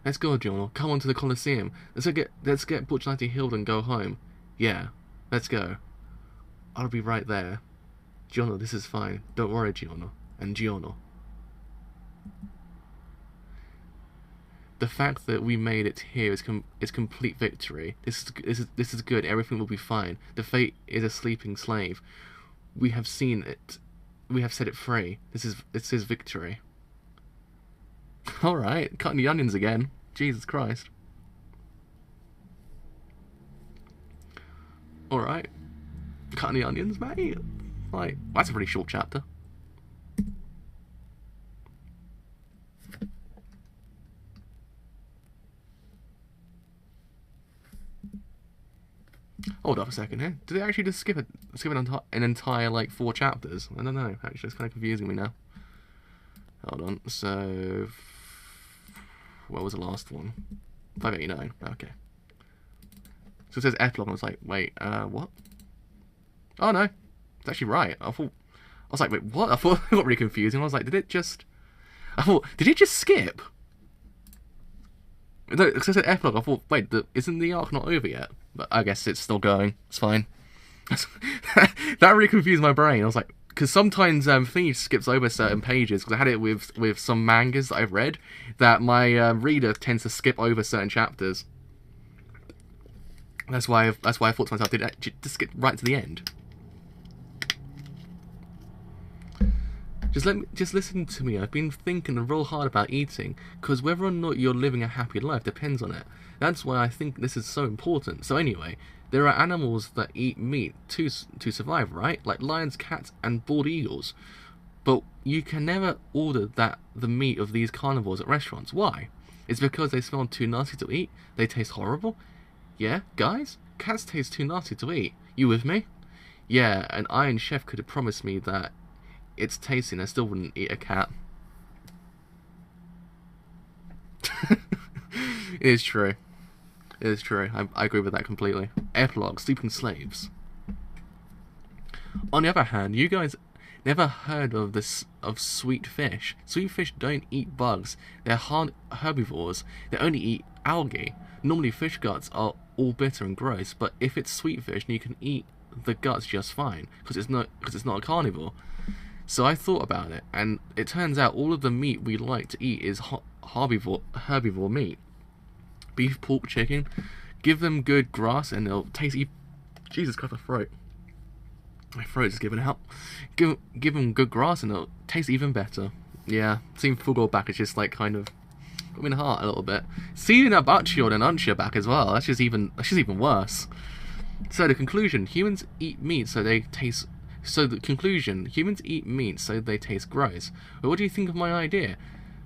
Let's go, Giorno. Come on to the Colosseum. Let's get Borchati healed and go home. Yeah, let's go. I'll be right there. Giorno, this is fine. Don't worry, Giorno. And Giorno. The fact that we made it here is complete victory. This is good. Everything will be fine. The fate is a sleeping slave. We have seen it. We have set it free. This is victory. All right, cutting the onions again. Jesus Christ. All right, cutting the onions, mate. Like, that's a pretty short chapter. Hold up a second here. Did they actually just skip an entire like 4 chapters? I don't know. Actually, it's kind of confusing me now. Hold on. So Where was the last one? 589. Okay. So it says epilogue, and I was like, wait, what? Oh no, it's actually right. I was like, wait, what? I thought it got really confusing. I was like, did it just skip? Because I said epilogue, I thought, wait, isn't the arc not over yet? But I guess it's still going. It's fine. That really confused my brain. I was like, because sometimes Thingy skips over certain pages. Because I had it with some mangas that I've read, that my reader tends to skip over certain chapters. That's why I thought to myself, did it just skip right to the end? Just listen to me. I've been thinking real hard about eating, because whether or not you're living a happy life depends on it. That's why I think this is so important. So anyway, there are animals that eat meat to survive, right? Like lions, cats, and bald eagles. But you can never order the meat of these carnivores at restaurants. Why? It's because they smell too nasty to eat. They taste horrible. Yeah, guys? Cats taste too nasty to eat. You with me? Yeah, an Iron Chef could have promised me that it's tasty and I still wouldn't eat a cat. It is true. It is true. I agree with that completely. Epilogue, sleeping slaves. On the other hand, you guys never heard of sweet fish. Sweet fish don't eat bugs. They're herbivores. They only eat algae. Normally fish guts are all bitter and gross, but if it's sweet fish, then you can eat the guts just fine, because it's not a carnivore. So I thought about it, and it turns out all of the meat we like to eat is herbivore meat. Beef, pork, chicken. Give them good grass and they'll taste Jesus Christ, my throat is giving out. Give them good grass and they'll taste even better. Yeah, seeing Fugo back is just like kind of got me in the heart a little bit. Seeing Abacchio and Anchia back as well, that's just even worse. So the conclusion, humans eat meat so they taste gross. But what do you think of my idea?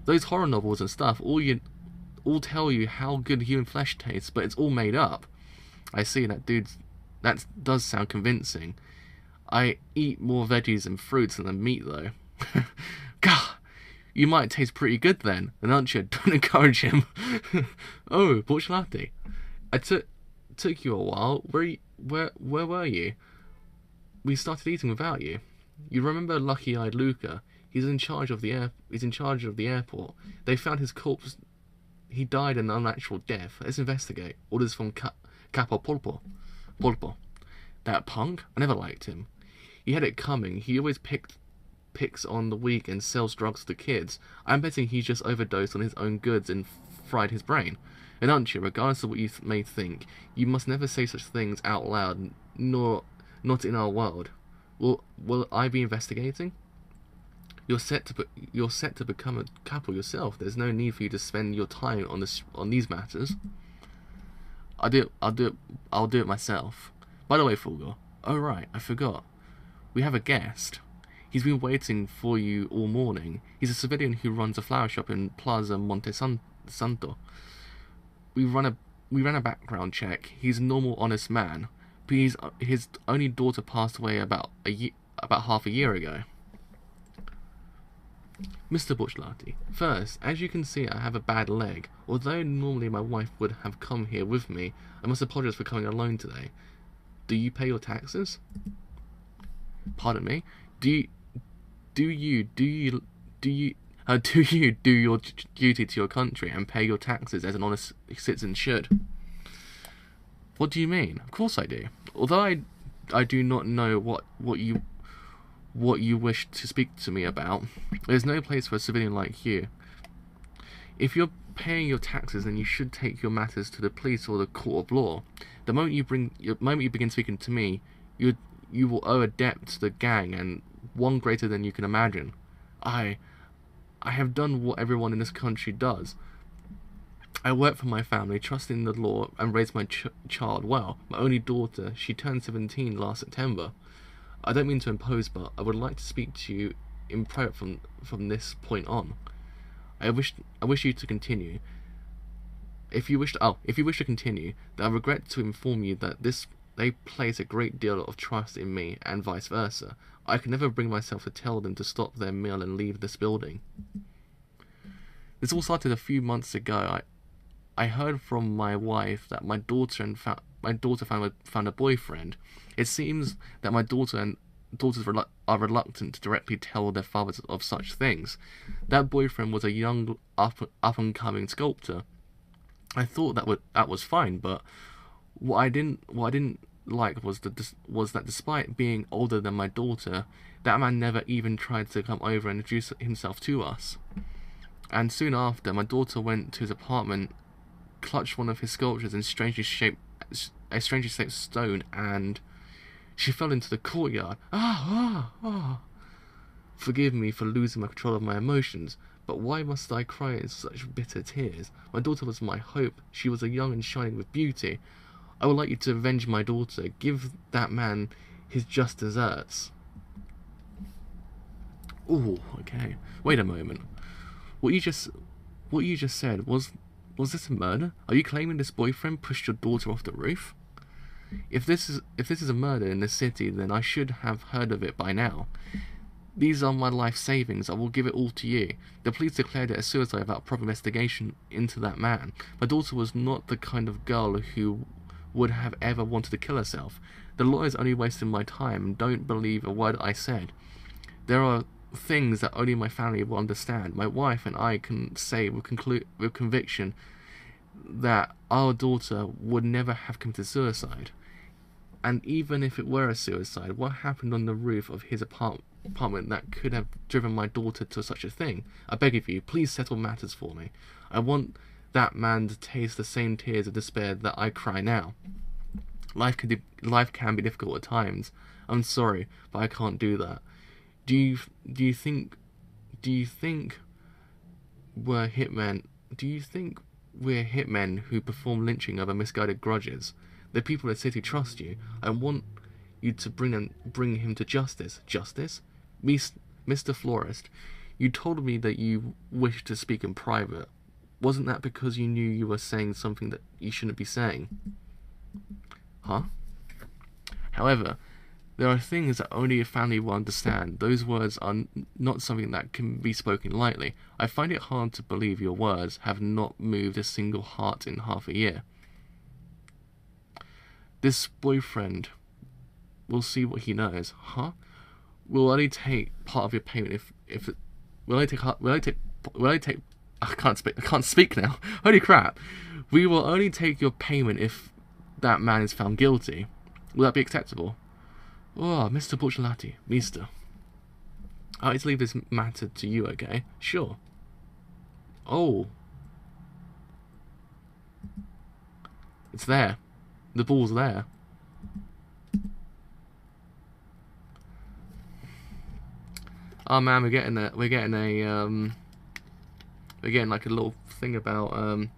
Those horror novels and stuff, all tell you how good human flesh tastes, but it's all made up. I see that, dude. That does sound convincing. I eat more veggies and fruits than meat, though. God, you might taste pretty good then, and aren't you? Don't encourage him. Oh, Porcellati. I took you a while. Where were you? We started eating without you. You remember lucky-eyed Luca? He's in charge of the airport. They found his corpse. He died an unnatural death. Let's investigate. Orders from Capo Polpo. That punk? I never liked him. He had it coming. He always picks on the weak and sells drugs to kids. I'm betting he just overdosed on his own goods and fried his brain. And aren't you, regardless of what you may think, you must never say such things out loud, nor not in our world. Will I be investigating? You're set to become a couple yourself. There's no need for you to spend your time on these matters. I'll do it myself. By the way, Fulgo. Oh right, I forgot. We have a guest. He's been waiting for you all morning. He's a civilian who runs a flower shop in Plaza Monte Santo. We ran a background check. He's a normal, honest man. But his only daughter passed away about half a year ago. Mr. Porcellati, first, as you can see, I have a bad leg. Although normally my wife would have come here with me, I must apologize for coming alone today. Do you pay your taxes? Pardon me? Do you do your duty to your country and pay your taxes as an honest citizen should? What do you mean? Of course I do. Although I do not know what you wish to speak to me about. There's no place for a civilian like you. If you're paying your taxes, then you should take your matters to the police or the court of law. The moment you begin speaking to me, you will owe a debt to the gang, and one greater than you can imagine. I have done what everyone in this country does. I work for my family, trust in the law, and raise my child well. My only daughter, she turned 17 last September. I don't mean to impose, but I would like to speak to you in private from this point on. I wish you to continue. If you wish to continue, then I regret to inform you that they place a great deal of trust in me, and vice versa. I can never bring myself to tell them to stop their meal and leave this building. This all started a few months ago. I heard from my wife that my daughter found a boyfriend. It seems that my daughters are reluctant to directly tell their fathers of such things. That boyfriend was a young up and coming sculptor. I thought that was fine, but what I didn't like was that despite being older than my daughter, that man never even tried to come over and introduce himself to us. And soon after, my daughter went to his apartment, clutched one of his sculptures in strangely shaped stone, and she fell into the courtyard. Forgive me for losing my control of my emotions, but why must I cry in such bitter tears? My daughter was my hope. She was young and shining with beauty. I would like you to avenge my daughter. Give that man his just deserts. Ooh, okay. Wait a moment. What you just said, was this a murder? Are you claiming this boyfriend pushed your daughter off the roof? If this is a murder in this city, then I should have heard of it by now. These are my life savings. I will give it all to you. The police declared it a suicide without proper investigation into that man. My daughter was not the kind of girl who would have ever wanted to kill herself. The lawyers only wasted my time and don't believe a word I said. There are things that only my family will understand. My wife and I can say with conviction that our daughter would never have committed suicide. And even if it were a suicide, what happened on the roof of his apartment that could have driven my daughter to such a thing? I beg of you, please settle matters for me. I want that man to taste the same tears of despair that I cry now. Life can be difficult at times. I'm sorry, but I can't do that. Do you think we're hitmen? Do you think we're hitmen who perform lynching over misguided grudges? The people of the city trust you. I want you to bring him to justice. Justice? Mr. Florist, you told me that you wished to speak in private. Wasn't that because you knew you were saying something that you shouldn't be saying? Huh? However, there are things that only a family will understand. Those words are not something that can be spoken lightly. I find it hard to believe your words have not moved a single heart in half a year. This boyfriend, we'll see what he knows. Huh? We'll only take part of your payment if we'll only take I can't speak now. Holy crap. We will only take your payment if that man is found guilty. Will that be acceptable? Oh, Mr. Borchelati, Mister. I'll just leave this matter to you, okay? Sure. Oh. It's there. The ball's there. Oh man, we're getting like a little thing about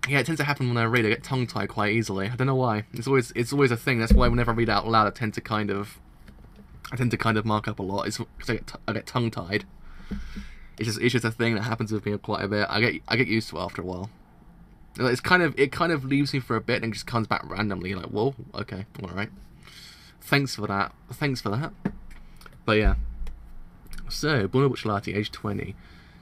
yeah, it tends to happen when I read. I get tongue-tied quite easily. I don't know why. It's always a thing. That's why whenever I read out loud, I tend to kind of mark up a lot. It's because I get tongue-tied. It's just a thing that happens with me quite a bit. I get used to it after a while. It kind of leaves me for a bit and just comes back randomly. Like, whoa, okay, all right. Thanks for that. But yeah. So, Bruno Bucciolati, age 20.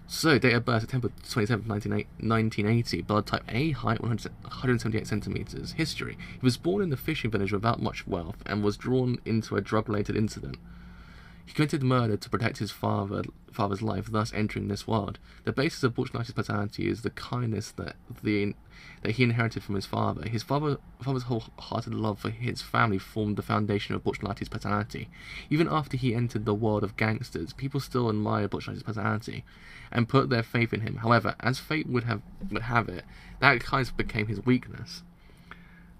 So, date of birth, September 27th, 1980. Blood type A, height 178 centimeters. History. He was born in the fishing village without much wealth and was drawn into a drug-related incident. He committed murder to protect his father's life, thus entering this world. The basis of Bucciolati's personality is the kindness that he inherited from his father. His father's wholehearted love for his family formed the foundation of Bucciolati's personality. Even after he entered the world of gangsters, people still admired Bucciolati's personality and put their faith in him. However, as fate would have it, that kind of became his weakness.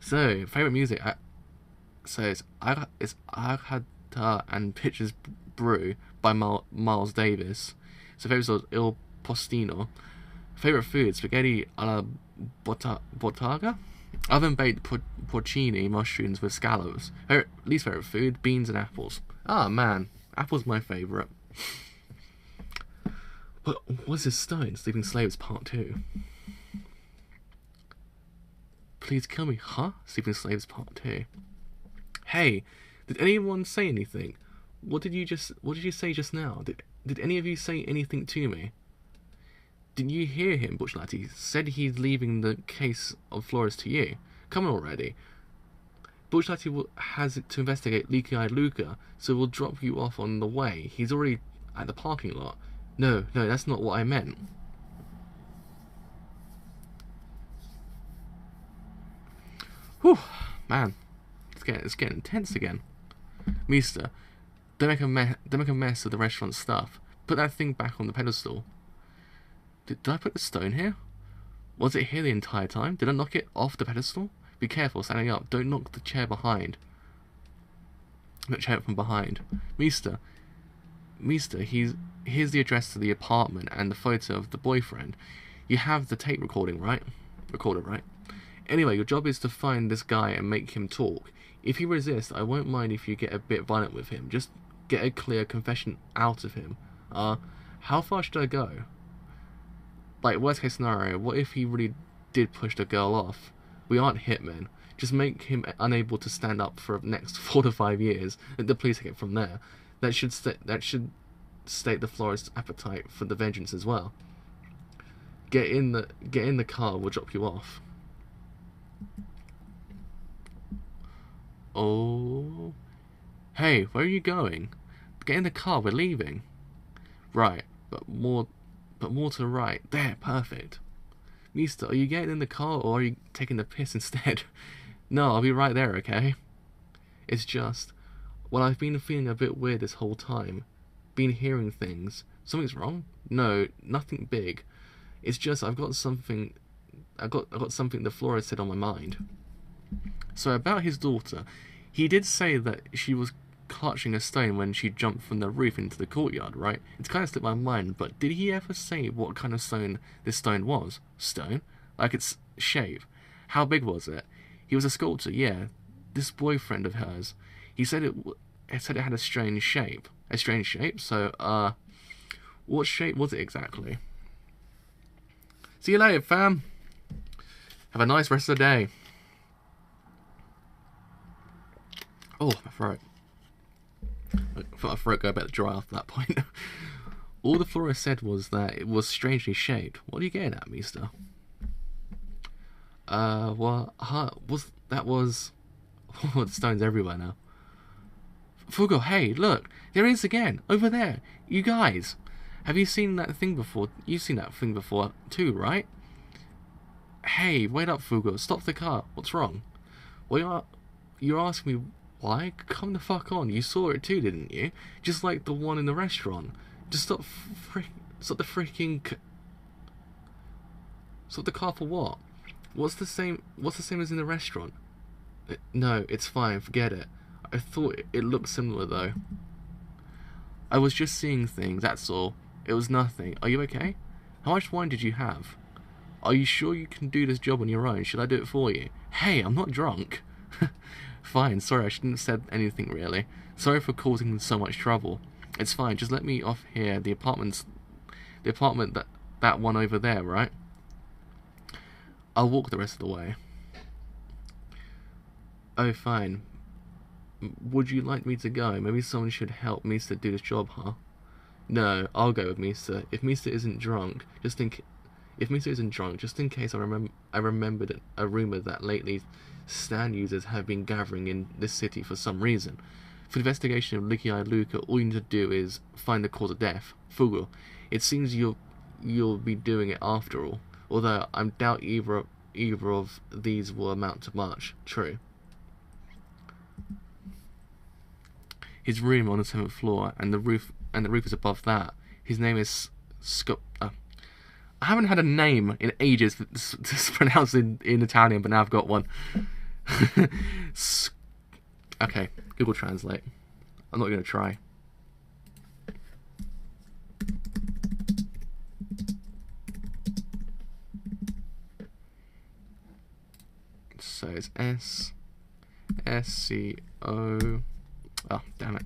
So, favorite music. It's Arhata and Pitcher's Brew by Miles Davis. So favorite song is Il Postino. Favorite food, spaghetti alla botarga. Oven-baked porcini mushrooms with scallops. Least favorite food, beans and apples. Ah man, apples my favorite. But what's this stone? Sleeping Slaves Part 2. Please kill me, huh? Sleeping Slaves Part 2. Hey, did anyone say anything? What did you say just now? Did any of you say anything to me? Didn't you hear him, Bucciolati? Said he's leaving the case of Flores to you. Come on already. Bucciolati has to investigate Leaky-Eyed Luca, so we'll drop you off on the way. He's already at the parking lot. No, that's not what I meant. Whew, man, it's getting intense again. Mister, don't make a mess of the restaurant stuff. Put that thing back on the pedestal. Did I put the stone here? Was it here the entire time? Did I knock it off the pedestal? Be careful standing up. Don't knock the chair behind. The chair from behind. Mister, here's the address to the apartment and the photo of the boyfriend. You have the tape recorder, right? Anyway, your job is to find this guy and make him talk. If he resists, I won't mind if you get a bit violent with him. Just get a clear confession out of him. How far should I go? Like, worst case scenario, what if he really did push the girl off? We aren't hitmen. Just make him unable to stand up for the next 4 to 5 years. The police take it from there. That should state the florist's appetite for the vengeance as well. Get in the car. We'll drop you off. Oh, hey, where are you going? Get in the car. We're leaving. Right, but more to the right. There, perfect. Mister, are you getting in the car or are you taking the piss instead? No, I'll be right there, okay? It's just, well, I've been feeling a bit weird this whole time. Been hearing things. Something's wrong? No, nothing big. It's just I've got something the florist said on my mind. So about his daughter, he did say that she was clutching a stone when she jumped from the roof into the courtyard, right? It's kind of slipped my mind, but did he ever say what kind of stone this stone was? Stone? Like its shape? How big was it? He was a sculptor, yeah. This boyfriend of hers, he said it had a strange shape. A strange shape? So, what shape was it exactly? See you later, fam. Have a nice rest of the day. Oh, my throat. I thought my throat go a bit dry after that point. All the florist said was that it was strangely shaped. What are you getting at, mister? Well, was... Oh, the stone's everywhere now. Fugo, hey, look! There it is again! Over there! You guys! Have you seen that thing before? You've seen that thing before too, right? Hey, wait up, Fugo. Stop the car. What's wrong? Well, you're asking me why? Come the fuck on. You saw it too, didn't you? Just like the one in the restaurant. Just stop the car for what? What's the same as in the restaurant? No, it's fine. Forget it. I thought it looked similar though. I was just seeing things, that's all. It was nothing. Are you okay? How much wine did you have? Are you sure you can do this job on your own? Should I do it for you? Hey, I'm not drunk. Fine, sorry, I shouldn't have said anything really. Sorry for causing so much trouble. It's fine, just let me off here. The apartment that one over there, right? I'll walk the rest of the way. Oh, fine. Would you like me to go? Maybe someone should help Misa do this job, huh? No, I'll go with Misa. If Misa isn't drunk, just in case I remembered a rumor that lately stand users have been gathering in this city for some reason. For the investigation of Leaky-Eyed Luca, all you need to do is find the cause of death. Fugu. It seems you'll be doing it after all. Although I doubt either of these will amount to much. True. His room on the 7th floor, and the roof is above that. His name is Scott. I haven't had a name in ages to pronounce in Italian, but now I've got one. Okay, Google Translate. I'm not going to try. So it's SCO. Oh, damn it.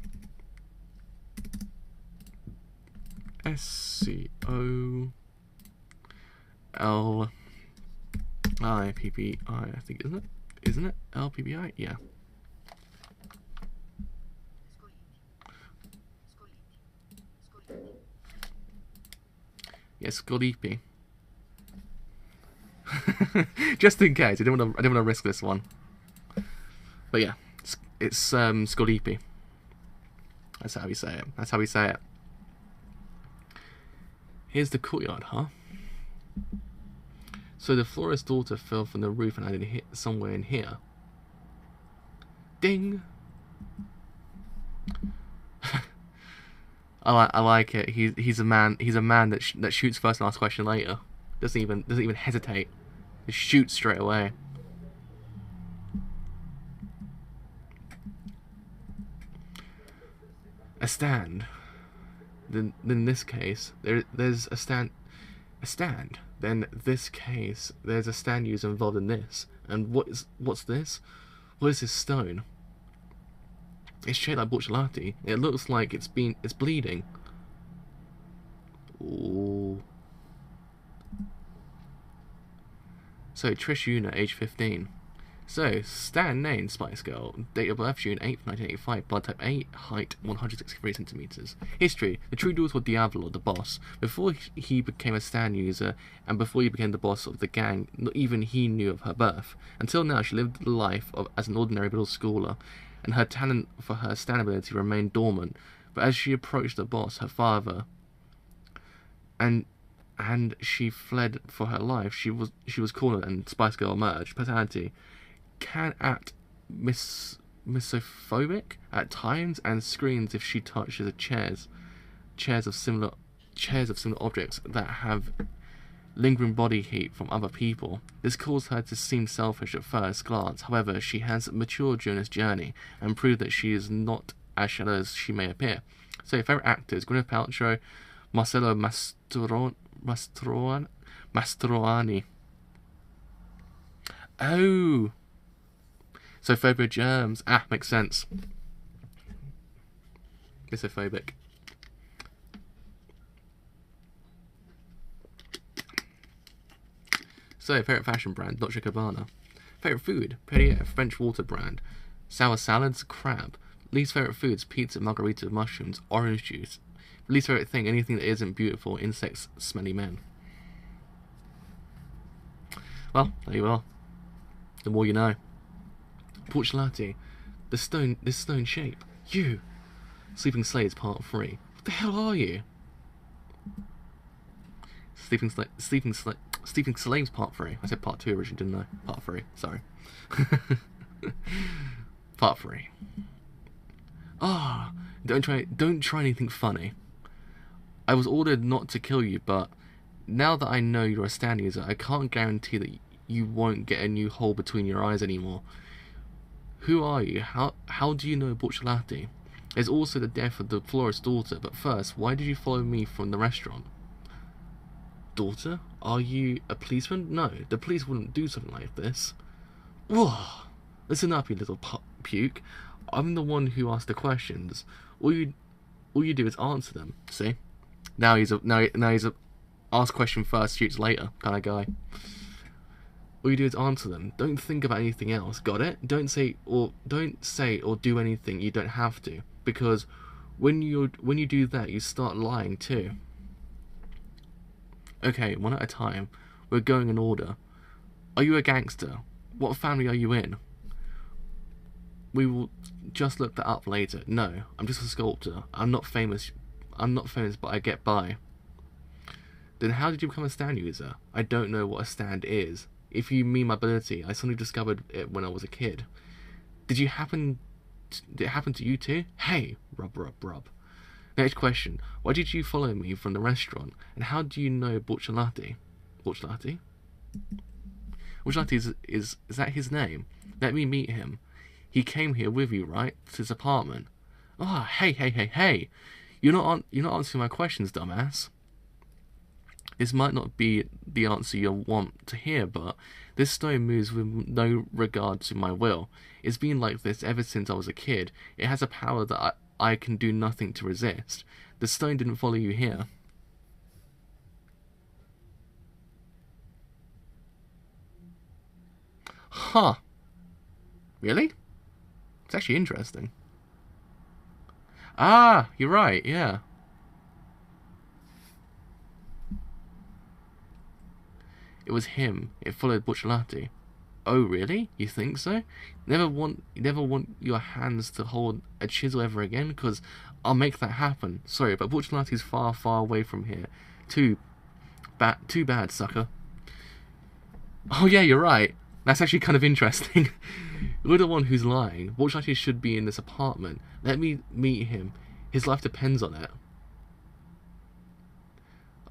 SCOLIPPI, I think, isn't it? LPPI? Yeah. Yes, Scolipi. Just in case. I didn't want to risk this one. But yeah, it's Scolipi. That's how we say it. That's how we say it. Here's the courtyard, huh? So the florist's daughter fell from the roof and landed hit somewhere in here. Ding. I like it. He's a man. He's a man that shoots first and asks question later. Doesn't even hesitate. Just shoots straight away. A stand. Then in this case, there's a stand. A stand. Then this case, there's a stand user involved in this. And what's this? What is this stone? It's shaped like Borchelati. It looks like it's bleeding. Ooh. So Trish Una, age 15. So, stand name, Spice Girl. Date of birth, June 8th, 1985. Blood type A. Height, 163 centimeters. History. The true daughter of Diavolo, the boss. Before he became a stand user, and before he became the boss of the gang, not even he knew of her birth. Until now, she lived the life as an ordinary middle schooler, and her talent for her stand ability remained dormant. But as she approached the boss, her father, and she fled for her life, she was cornered, and Spice Girl emerged. Personality. Can act misophobic at times and screams if she touches chairs of similar objects that have lingering body heat from other people. This caused her to seem selfish at first glance. However, she has matured during this journey and proved that she is not as shallow as she may appear. So, favorite actors: Gwyneth Paltrow, Marcello Mastroianni. Oh. So phobia germs. Ah, makes sense. Misophobic. So, favourite fashion brand, Dolce & Gabbana. Favourite food, Perrier, French water brand. Sour salads, crab. Least favourite foods, pizza, margarita, mushrooms, orange juice. Least favourite thing, anything that isn't beautiful, insects, smelly men. Well, there you are. The more you know. Porchelati, this stone shape. You. Sleeping Slaves Part 3. What the hell are you? Sleeping Slaves Part 3. I said Part 2 originally, didn't I? Part 3, sorry. Part 3. Ah, don't try anything funny. I was ordered not to kill you, but now that I know you're a stand user, I can't guarantee that you won't get a new hole between your eyes anymore. Who are you? How do you know Borchelati? There's also the death of the florist's daughter, but first, why did you follow me from the restaurant? Daughter? Are you a policeman? No, the police wouldn't do something like this. Whoa! Listen up, you little puke. I'm the one who asked the questions. All you do is answer them. See? Now he's a ask question first, shoots later kind of guy. All you do is answer them. Don't think about anything else. Got it? Don't say or do anything you don't have to, because when you do that, you start lying too. Okay, one at a time. We're going in order. Are you a gangster? What family are you in? We will just look that up later. No, I'm just a sculptor. I'm not famous, but I get by. Then how did you become a stand user? I don't know what a stand is. If you mean my ability, I suddenly discovered it when I was a kid. Did it happen to you too? Hey, rub. Next question. Why did you follow me from the restaurant? And how do you know Borchelati? Borchelati? Borchelati is that his name? Let me meet him. He came here with you, right? To his apartment. Ah, oh, hey. You're not answering my questions, dumbass. This might not be the answer you want to hear, but this stone moves with no regard to my will. It's been like this ever since I was a kid. It has a power that I can do nothing to resist. The stone didn't follow you here. Huh. Really? It's actually interesting. Ah, you're right, yeah. it was him. It followed Bucciolati. Oh, really? You think so? You never want your hands to hold a chisel ever again? Because I'll make that happen. Sorry, but Bucciolati's far, far away from here. Too bad, sucker. Oh yeah, you're right. That's actually kind of interesting. You're the one who's lying. Bucciolati should be in this apartment. Let me meet him. His life depends on it.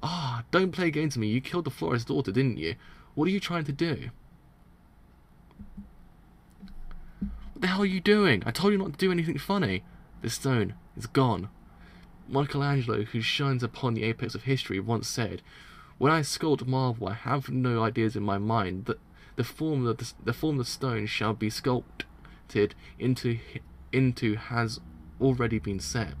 Ah, don't play games with me. You killed the florist's daughter, didn't you? What are you trying to do? What the hell are you doing? I told you not to do anything funny. The stone is gone. Michelangelo, who shines upon the apex of history, once said, "When I sculpt marble, I have no ideas in my mind. The form of the stone shall be sculpted into has already been set."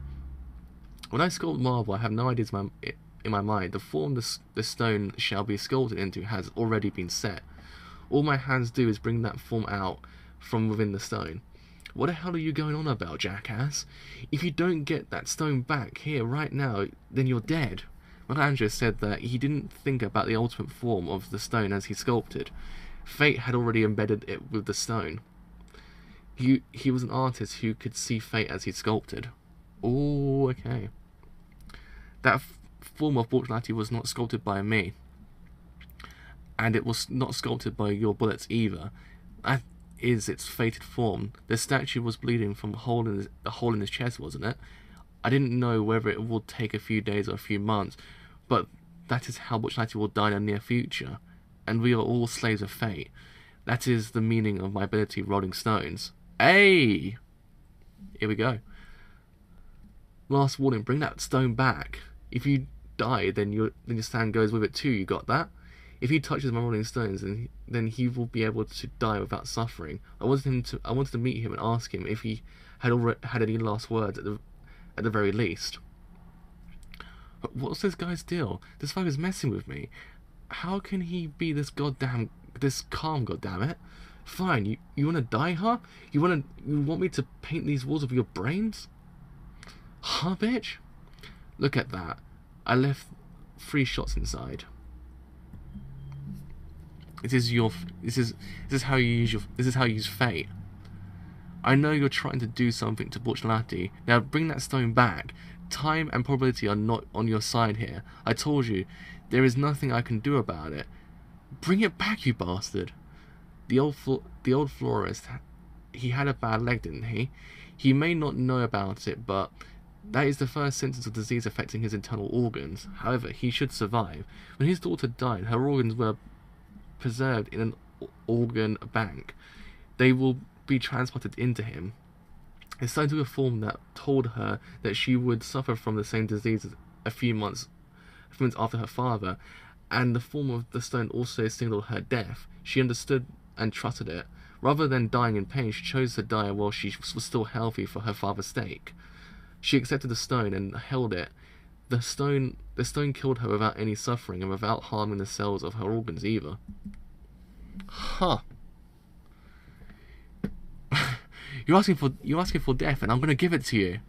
When I sculpt marble, I have no ideas in my mind. The form the stone shall be sculpted into has already been set. All my hands do is bring that form out from within the stone. What the hell are you going on about, jackass? If you don't get that stone back here right now, then you're dead. Michelangelo said that he didn't think about the ultimate form of the stone as he sculpted. Fate had already embedded it with the stone. He was an artist who could see fate as he sculpted. Oh, okay. That form of Bucciolati was not sculpted by me. And it was not sculpted by your bullets either. That is its fated form. The statue was bleeding from a hole in his chest, wasn't it? I didn't know whether it would take a few days or a few months, but that is how Bucciolati will die in the near future. And we are all slaves of fate. That is the meaning of my ability rolling stones. Hey! Here we go. Last warning, bring that stone back. If you die, then your stand goes with it too, you got that? If he touches my rolling stones, then he will be able to die without suffering. I wanted to meet him and ask him if he had any last words at the very least. But what's this guy's deal? This fucker's messing with me. How can he be this calm, goddammit? Fine, you wanna die, huh? You want me to paint these walls with your brains? Huh, bitch? Look at that. I left 3 shots inside. This is how you use fate. I know you're trying to do something to Bucciolati. Now bring that stone back. Time and probability are not on your side here. I told you, there is nothing I can do about it. Bring it back, you bastard. The old florist, he had a bad leg, didn't he? He may not know about it, but that is the first symptoms of disease affecting his internal organs. However, he should survive. When his daughter died, her organs were preserved in an organ bank. They will be transported into him. It started to a form that told her that she would suffer from the same disease a few months after her father, and the form of the stone also signaled her death. She understood and trusted it. Rather than dying in pain, she chose to die while she was still healthy for her father's sake. She accepted the stone and held it. The stone killed her without any suffering and without harming the cells of her organs either. Huh. You're asking for death, and I'm gonna give it to you.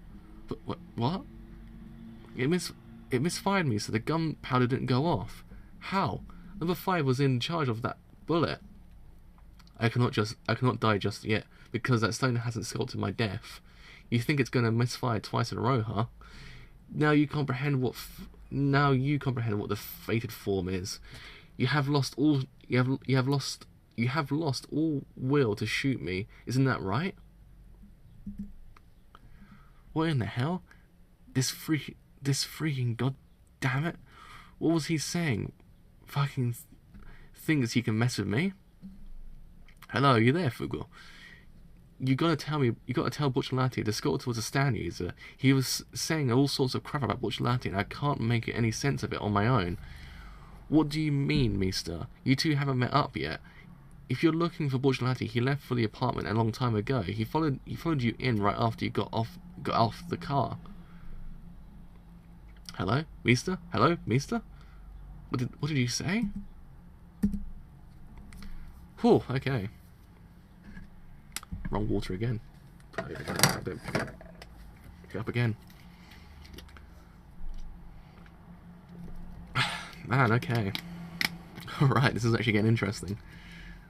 But what? It misfired me, so the gunpowder didn't go off. How? Number 5 was in charge of that bullet. I cannot die just yet because that stone hasn't sculpted my death. You think it's gonna misfire twice in a row, huh? Now you comprehend what the fated form is. You have lost all will to shoot me. Isn't that right? What in the hell? This freaking god damn it! What was he saying? Fucking thinks he can mess with me. Hello, are you there, Fugel? You gotta tell Bucciolati the sculptor was a stand user. He was saying all sorts of crap about Bucciolati, and I can't make any sense of it on my own. What do you mean, mister? You two haven't met up yet. If you're looking for Bucciolati, he left for the apartment a long time ago. He followed you in right after you got off the car. Hello, mister? Hello, mister? What did you say? Whew, okay. Wrong water again. Pick it up again. Man, okay. Alright, this is actually getting interesting.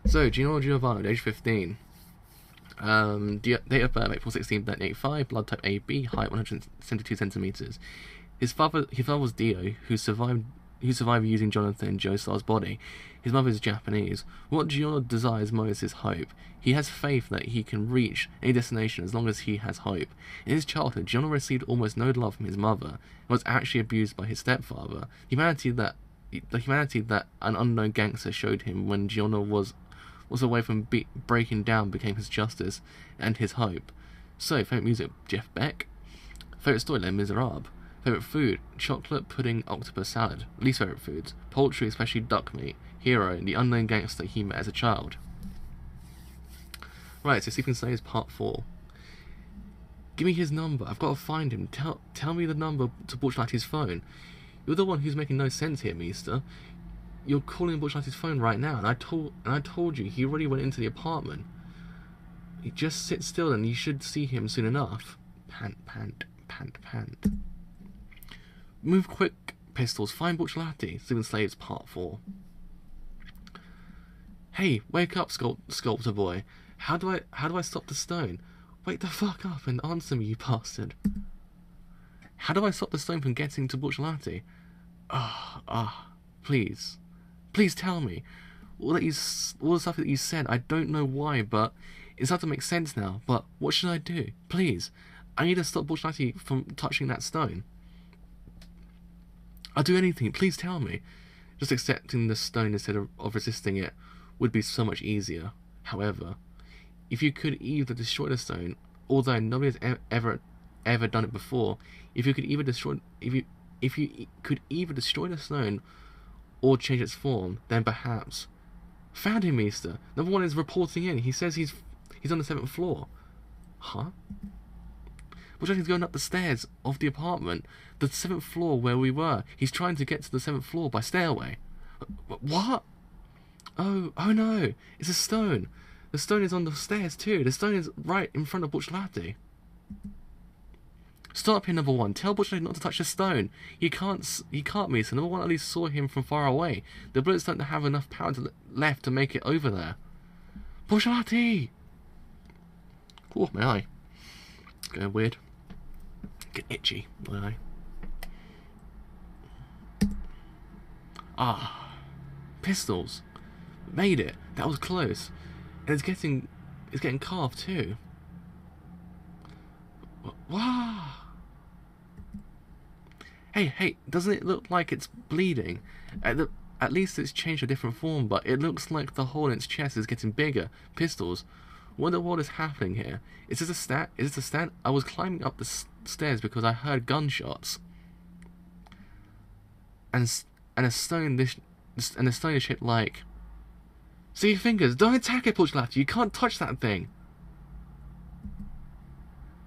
So, Gino Giovanni, age 15. Date of birth, April 16, 1985, blood type AB, height 172 centimeters. His father was Dio, who survived using Jonathan Joestar's body. His mother is Japanese. What Giorno desires most is hope. He has faith that he can reach any destination as long as he has hope. In his childhood, Giorno received almost no love from his mother and was actually abused by his stepfather. The humanity that an unknown gangster showed him when Giorno was away from breaking down became his justice and his hope. So, favourite music, Jeff Beck. Favourite story, Les Miserables. Favourite food, chocolate pudding octopus salad. Least favourite foods, poultry, especially duck meat. Hero, the unknown gangster he met as a child. Right, so Sleeping Slaves Part 4. Give me his number, I've got to find him. Tell me the number to Borchelati's phone. You're the one who's making no sense here, Meester. You're calling Borchelati's phone right now, and I told you he already went into the apartment. He just sit still and you should see him soon enough. Pant, pant, pant, pant. Move quick, Pistols. Find Borchelati. Sleeping Slaves Part 4. Hey, wake up, sculptor boy. How do I stop the stone? Wake the fuck up and answer me, you bastard. How do I stop the stone from getting to Borchelati? Please. Please tell me. All the stuff that you said, I don't know why, but it's starting to make sense now. But what should I do? Please. I need to stop Borchelati from touching that stone. I'll do anything, please tell me. Just accepting the stone instead of resisting it would be so much easier. However, if you could either destroy the stone, although nobody has ever done it before, if you could either destroy the stone or change its form, then perhaps. Found him, Meester. Number 1 is reporting in. He says he's on the 7th floor. Huh? He's going up the stairs of the apartment, the 7th floor where we were. He's trying to get to the 7th floor by stairway. What? Oh no! It's a stone. The stone is on the stairs too. The stone is right in front of Borchelati. Stop here, number 1. Tell Borchelati not to touch the stone. He can't, Meester. Number 1 at least saw him from far away. The bullets don't have enough power left to make it over there. Borchelati! Oh, my eye. It's going weird. Get itchy, my eye. Pistols. Made it. That was close. And it's getting carved too. Wow. Hey, doesn't it look like it's bleeding? At least it's changed a different form, but it looks like the hole in its chest is getting bigger. Pistols. Wonder what is happening here. Is this a stat? Is this a stat? I was climbing up the stairs because I heard gunshots. And a stone is shaped like. See your fingers. Don't attack it, Borchelati. You can't touch that thing.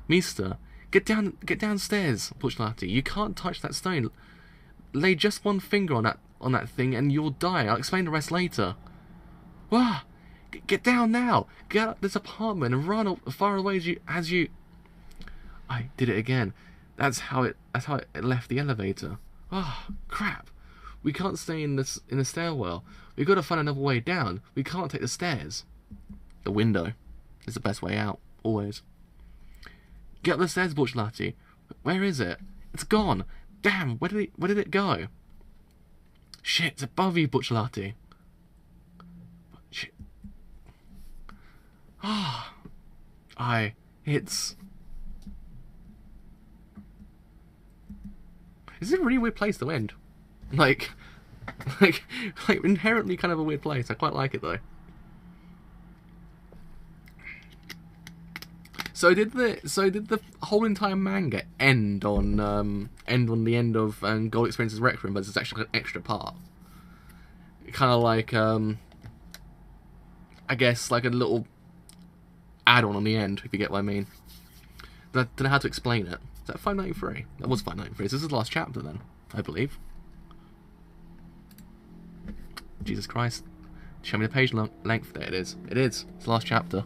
Meester, get downstairs, Borchelati. You can't touch that stone. Lay just one finger on that thing and you'll die. I'll explain the rest later. Wah! Get down now. Get out of this apartment and run as far away as you. I did it again. That's how it left the elevator. Ah, crap. We can't stay in the stairwell. We've got to find another way down. We can't take the stairs. The window is the best way out, always. Get up the stairs, Borchelati. Where is it? It's gone. Damn, where did it go? Shit, it's above you, Borchelati. Shit. It's. This is a really weird place to end. Like inherently kind of a weird place. I quite like it though. So did the whole entire manga end on the end of Gold Experience's Requiem, but it's actually an extra part. Kind of like I guess like a little add-on the end, if you get what I mean. Don't know how to explain it. Is that 593? That was 593. So this is the last chapter then, I believe. Jesus Christ. Show me the page length. There it is. It is. It's the last chapter.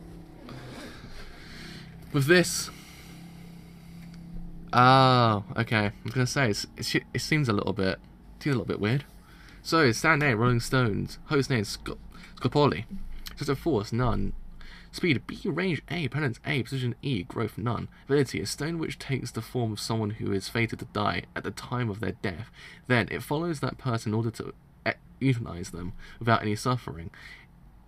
With this. Oh, okay. I was going to say, it seems a little bit weird. So, stand name, Rolling Stones. Host name, Scopoli. System force, none. Speed, B. Range, A. Penance, A. Position, E. Growth, none. Ability, a stone which takes the form of someone who is fated to die at the time of their death. Then, it follows that person in order to euthanize them without any suffering.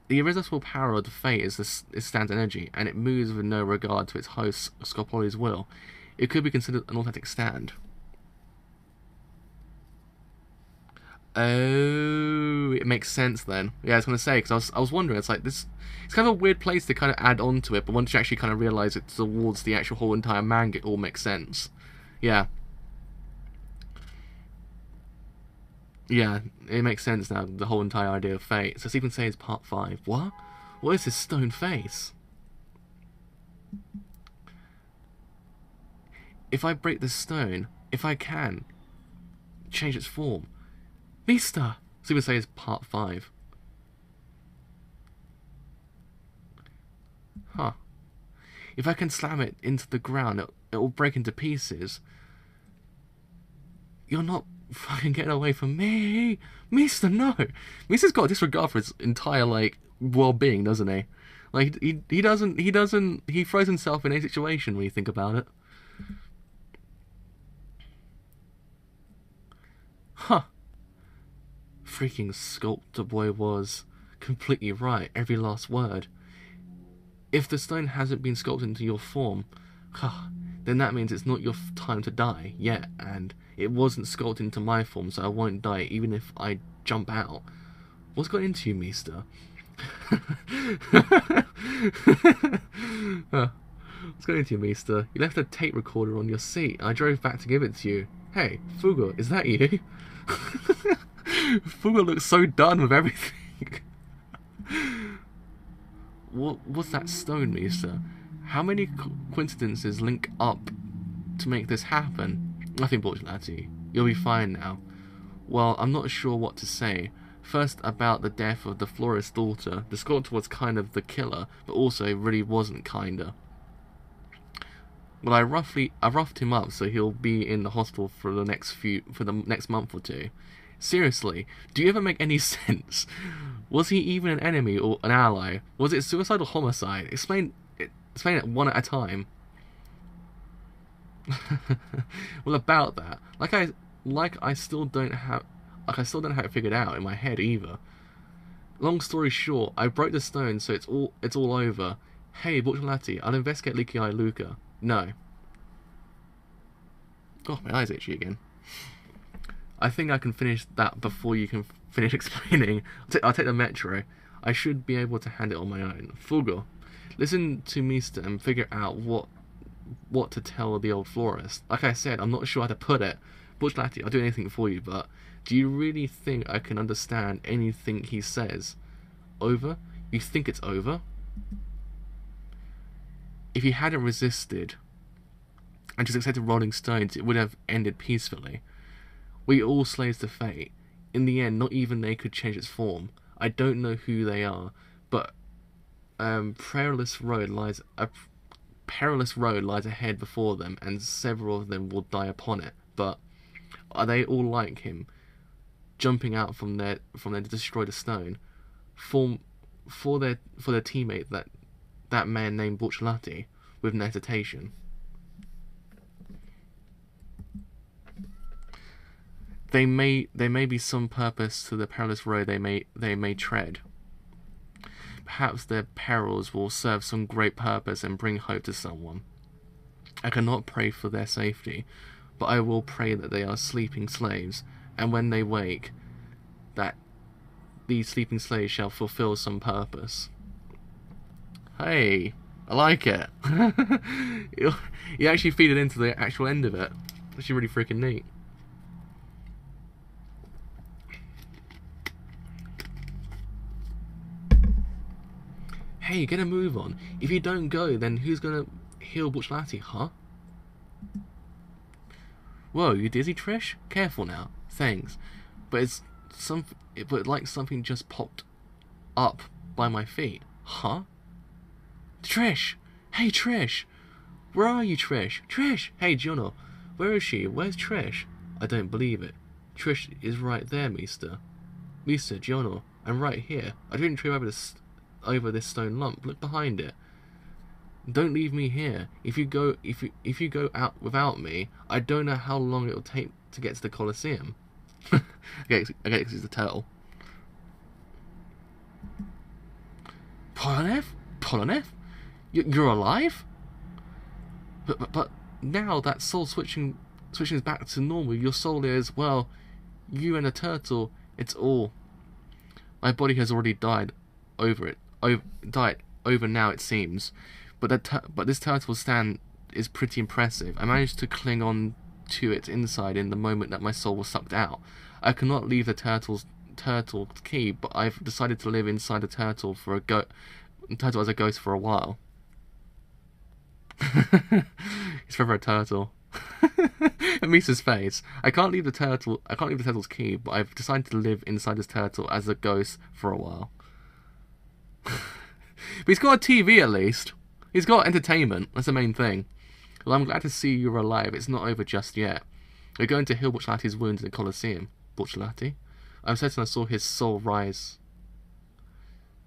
The irresistible power of the fate is stand's energy, and it moves with no regard to its host Scopoli's will. It could be considered an automatic stand. Oh, it makes sense then. Yeah, I was going to say, because I was wondering, it's like this, it's kind of a weird place to kind of add on to it, but once you actually kind of realise it towards the actual whole entire manga, it all makes sense. Yeah. Yeah, it makes sense now, the whole entire idea of fate. So Stephen says part 5. What? What is this stone face? If I break this stone, if I can change its form. Mister! Stephen says part 5. Huh. If I can slam it into the ground, it will break into pieces. You're not fucking getting away from me, Mister. No, Mister's got a disregard for his entire like well-being, doesn't he? Like he doesn't. He throws himself in a situation when you think about it. Huh. Freaking sculptor boy was completely right. Every last word. If the stone hasn't been sculpted into your form, then that means it's not your time to die yet, and it wasn't sculpted into my form, so I won't die even if I jump out. What's got into you, Mister? What's got into you, Mister? You left a tape recorder on your seat. I drove back to give it to you. Hey, Fugo, is that you? Fugo looks so done with everything. What's that stone, Mister? How many coincidences link up to make this happen? Nothing, Borchelati. You'll be fine now. Well, I'm not sure what to say. First, about the death of the florist's daughter. The sculptor was kind of the killer, but also really wasn't kinda. Well, I roughed him up so he'll be in the hospital for the next month or two. Seriously, do you ever make any sense? Was he even an enemy or an ally? Was it suicide or homicide? Explain it one at a time. Well, about that, I still don't have it figured out in my head either. Long story short, I broke the stone, so it's all over. Hey, Borchelati, I'll investigate Leaky Eye Luca. No. Oh, my eyes itchy again. I think I can finish that before you can finish explaining. I'll take the metro. I should be able to hand it on my own. Fugo, listen to Mister and figure out what to tell the old florist. Like I said, I'm not sure how to put it. Borchelati, I'll do anything for you, but do you really think I can understand anything he says? Over? You think it's over? If he hadn't resisted and just accepted Rolling Stones, it would have ended peacefully. We all slaves to fate. In the end, not even they could change its form. I don't know who they are, but a perilous road lies ahead before them, and several of them will die upon it. But are they all like him, jumping out from there to destroy the stone, for their teammate that man named Borchelati, with no hesitation? They may be some purpose to the perilous road they may tread. Perhaps their perils will serve some great purpose and bring hope to someone. I cannot pray for their safety, but I will pray that they are sleeping slaves, and when they wake, that these sleeping slaves shall fulfill some purpose. Hey, I like it. You actually feed it into the actual end of it. It's actually really freaking neat. Hey, get a move on. If you don't go, then who's gonna heal Borchelati, huh? Whoa, you dizzy, Trish? Careful now. Thanks. But like something just popped up by my feet. Huh? Trish! Hey, Trish! Where are you, Trish? Trish! Hey, Juno. Where is she? Where's Trish? I don't believe it. Trish is right there, Mister. Misa, Giorno, I'm right here. I didn't trip over this stone lump. Look behind it. Don't leave me here. If you go out without me, I don't know how long it'll take to get to the Colosseum. I guess it's the turtle. Polonef? You're alive? But now that soul switching is back to normal, your soul is, well, you and a turtle, it's all. My body has already died over now, it seems. But this turtle stand is pretty impressive. I managed to cling on to its inside in the moment that my soul was sucked out. I cannot leave the turtle's key, but I've decided to live inside the turtle as a ghost for a while. It's forever a turtle. And Misa's face. I can't leave the turtle's key, but I've decided to live inside this turtle as a ghost for a while. But he's got a TV at least. He's got entertainment. That's the main thing. Well, I'm glad to see you're alive. It's not over just yet. We're going to heal Butchlati's wounds in the Colosseum. Butchlati? I'm certain I saw his soul rise.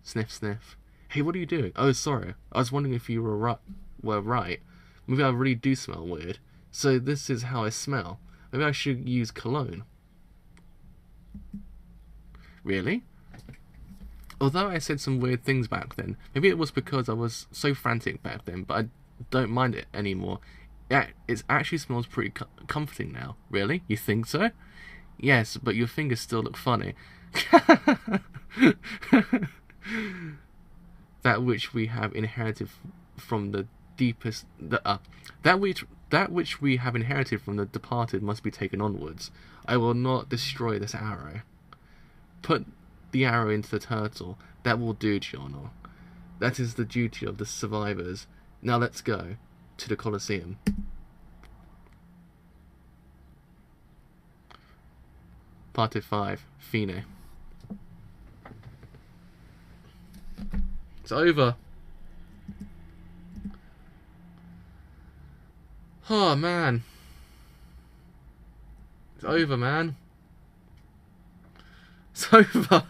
Sniff, sniff. Hey, what are you doing? Oh, sorry. I was wondering if you were right. Maybe I really do smell weird. So this is how I smell. Maybe I should use cologne. Really? Although I said some weird things back then, maybe it was because I was so frantic back then, but I don't mind it anymore. Yeah, it actually smells pretty comforting now. Really? You think so? Yes, but your fingers still look funny. That which we have inherited from the deepest... that which we have inherited from the departed must be taken onwards. I will not destroy this arrow. Put the arrow into the turtle. That will do, Giorno. That is the duty of the survivors. Now let's go to the Colosseum. Part 5. Fine. It's over. Oh man. It's over, man. It's over.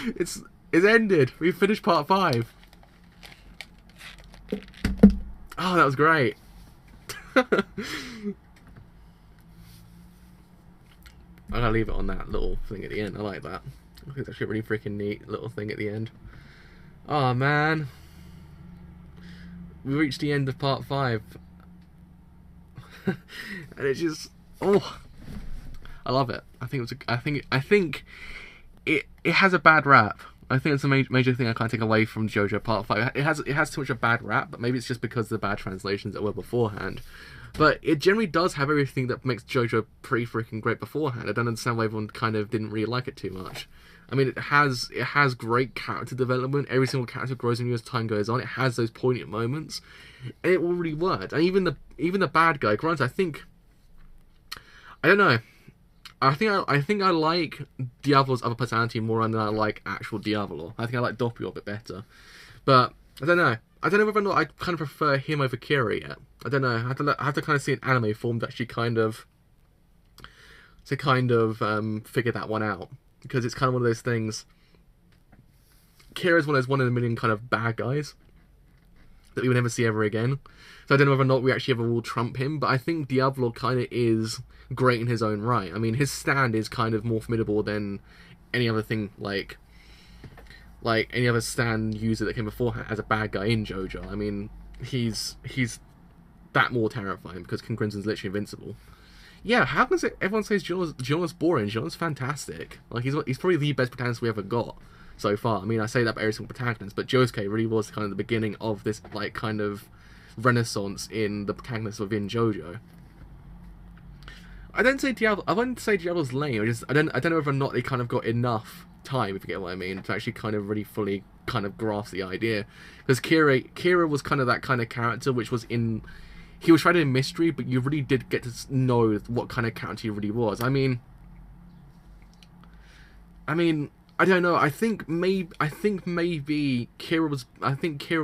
It's ended. We finished part 5. Oh, that was great. I'm gonna leave it on that little thing at the end. I like that. I think it's actually a really freaking neat little thing at the end. Oh man. We reached the end of part 5. And it's just, oh, I love it. I think it has a bad rap. I think it's a major thing I can't take away from JoJo Part 5. It has too much of a bad rap, but maybe it's just because of the bad translations that were beforehand. But it generally does have everything that makes JoJo pretty freaking great beforehand. I don't understand why everyone kind of didn't really like it too much. I mean, it has great character development. Every single character grows in you as time goes on. It has those poignant moments, and it all really worked. And even the bad guy, granted, I don't know. I think I like Diavolo's other personality more than I like actual Diavolo. I think I like Doppio a bit better. But I don't know. I don't know whether or not I kind of prefer him over Kira yet. I don't know. I have to kind of see an anime form to actually kind of figure that one out, because it's kind of one of those things. Kira's one in a million kind of bad guys that we will never see ever again. So I don't know whether or not we actually ever will trump him, but I think Diavolo kind of is great in his own right. I mean, his stand is kind of more formidable than any other thing, like any other stand user that came beforehand as a bad guy in JoJo. I mean, he's that more terrifying because King Crimson's literally invincible. Yeah, how can everyone says Giorno's boring? Giorno's fantastic. Like, he's probably the best protagonist we ever got so far. I mean, I say that about every single protagonist, but Josuke really was kind of the beginning of this, like, kind of renaissance in the protagonists within JoJo. I wouldn't say Diablo's lame. I don't know whether or not they kind of got enough time, if you get what I mean, to actually kind of really fully kind of grasp the idea. Because Kira was kind of that kind of character which was in... He was shrouded in mystery, but you really did get to know what kind of character he really was. I mean, I don't know. I think maybe Kira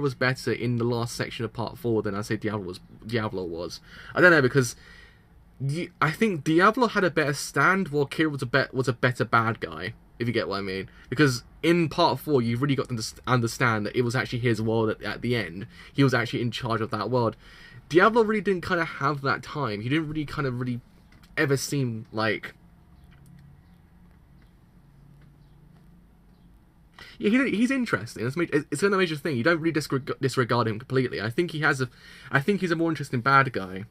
was better in the last section of Part 4 than I say Diavolo was. I don't know, because I think Diavolo had a better stand, while Kira was a better bad guy. if you get what I mean. Because in part 4, you've really got to understand that it was actually his world at the end. He was actually in charge of that world. Diablo really didn't kind of have that time. He didn't really kind of really ever seem like... Yeah, he's interesting. It's another major thing. You don't really disregard him completely. I think he's a more interesting bad guy.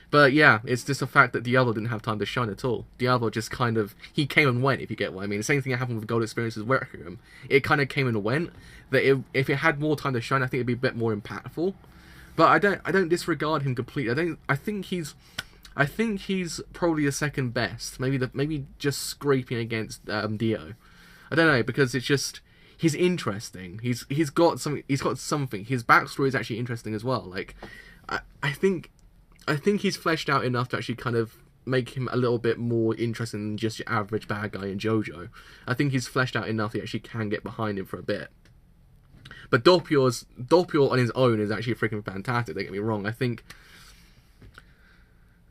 But yeah, it's just a fact that Diablo didn't have time to shine at all. Diablo just kind of... He came and went, if you get what I mean. The same thing that happened with Gold Experience's Requiem. It kind of came and went. That if it had more time to shine, I think it'd be a bit more impactful. But I don't disregard him completely. I think he's probably the second best. Maybe just scraping against Dio. I don't know, because it's just... He's interesting. He's got something. His backstory is actually interesting as well. Like, I think he's fleshed out enough to actually kind of make him a little bit more interesting than just your average bad guy in JoJo. I think he's fleshed out enough that you actually can get behind him for a bit. But Doppio on his own is actually freaking fantastic, don't get me wrong. I think...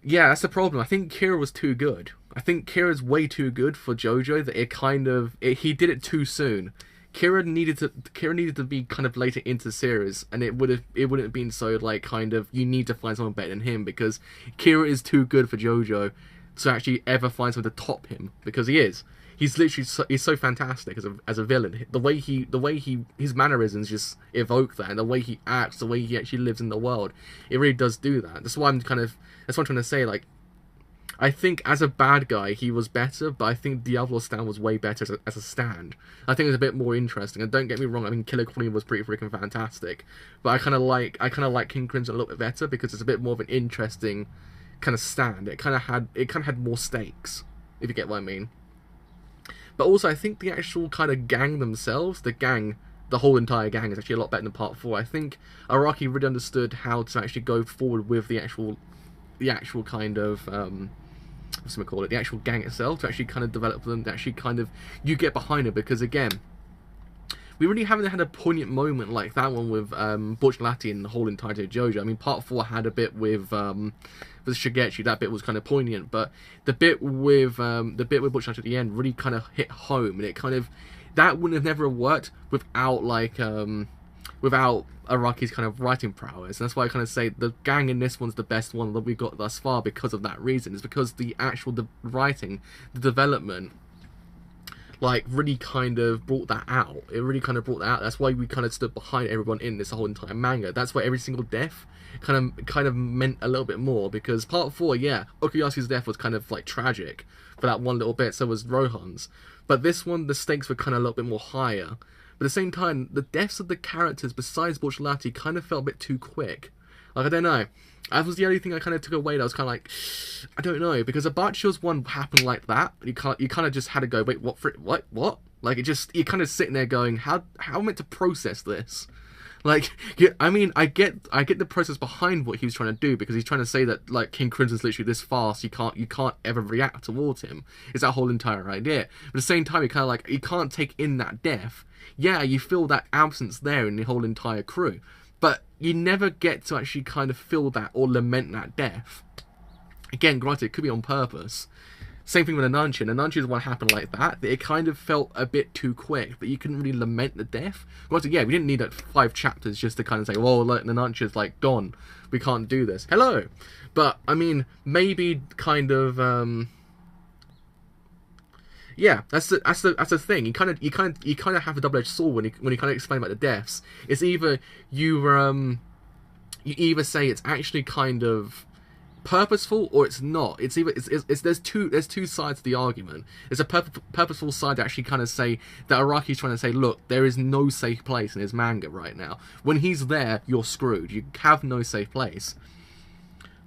Yeah, that's the problem. I think Kira was too good. I think Kira's way too good for JoJo, that he did it too soon. Kira needed to be kind of later into the series, and it wouldn't have been so like kind of you need to find someone better than him, because Kira is too good for JoJo to actually ever find someone to top him, because he is. He's literally he's so fantastic as a villain. The way his mannerisms just evoke that, and the way he acts, the way he actually lives in the world, it really does do that. That's what I'm trying to say. Like, I think as a bad guy he was better, but I think Diablo's stand was way better as a stand. I think it was a bit more interesting. And don't get me wrong, I mean Killer Queen was pretty freaking fantastic, but I kind of like King Crimson a little bit better because it's a bit more of an interesting kind of stand. It kind of had more stakes, if you get what I mean. But also, I think the actual kind of gang themselves, the whole entire gang is actually a lot better than part 4. I think Araki really understood how to actually go forward with the actual kind of, what's it called, the actual gang itself, to actually kind of develop them, to actually kind of, you get behind it, because again, we really haven't had a poignant moment like that one with Borchelati and the whole entire JoJo. I mean, part 4 had a bit with Shigechi, that bit was kind of poignant, but the bit with Borchelati at the end really kind of hit home, and it kind of, that wouldn't have never worked without like without Araki's kind of writing prowess. And that's why I kind of say the gang in this one's the best one that we've got thus far, because of that reason. It's because the writing, the development, like, really kind of brought that out. It really kind of brought that out. That's why we kind of stood behind everyone in this whole entire manga. That's why every single death kind of meant a little bit more, because part 4, yeah, Okuyasu's death was kind of like tragic for that one little bit, so was Rohan's. But this one, the stakes were kind of a little bit more higher. But at the same time, the deaths of the characters besides Borchelati kind of felt a bit too quick. Like, I don't know. That was the only thing I kind of took away. That I was kind of like, I don't know, because Abacio's one happened like that. You kind of just had to go, wait, what? Like, it just, you're kind of sitting there going, how am I meant to process this? Like, yeah, I mean, I get the process behind what he was trying to do, because he's trying to say that, like, King Crimson's literally this fast, you can't ever react towards him. It's that whole entire idea. But at the same time, you kind of like, you can't take in that death. Yeah, you feel that absence there in the whole entire crew, but you never get to actually kind of feel that or lament that death. Again, granted, it could be on purpose. Same thing with Ananchi. Ananchi is what happened like that. It kind of felt a bit too quick, but you couldn't really lament the death. Granted, yeah, we didn't need like 5 chapters just to kind of say, well, look, Ananchi is like gone. We can't do this. Hello. But I mean, maybe kind of. Yeah, that's the thing. You kind of have a double-edged sword when you kind of explain about the deaths. It's either you either say it's actually kind of purposeful or it's not. It's either there's two sides to the argument. There's a purposeful side to actually kind of say that Araki's trying to say, look, there is no safe place in his manga right now. When he's there, you're screwed. You have no safe place.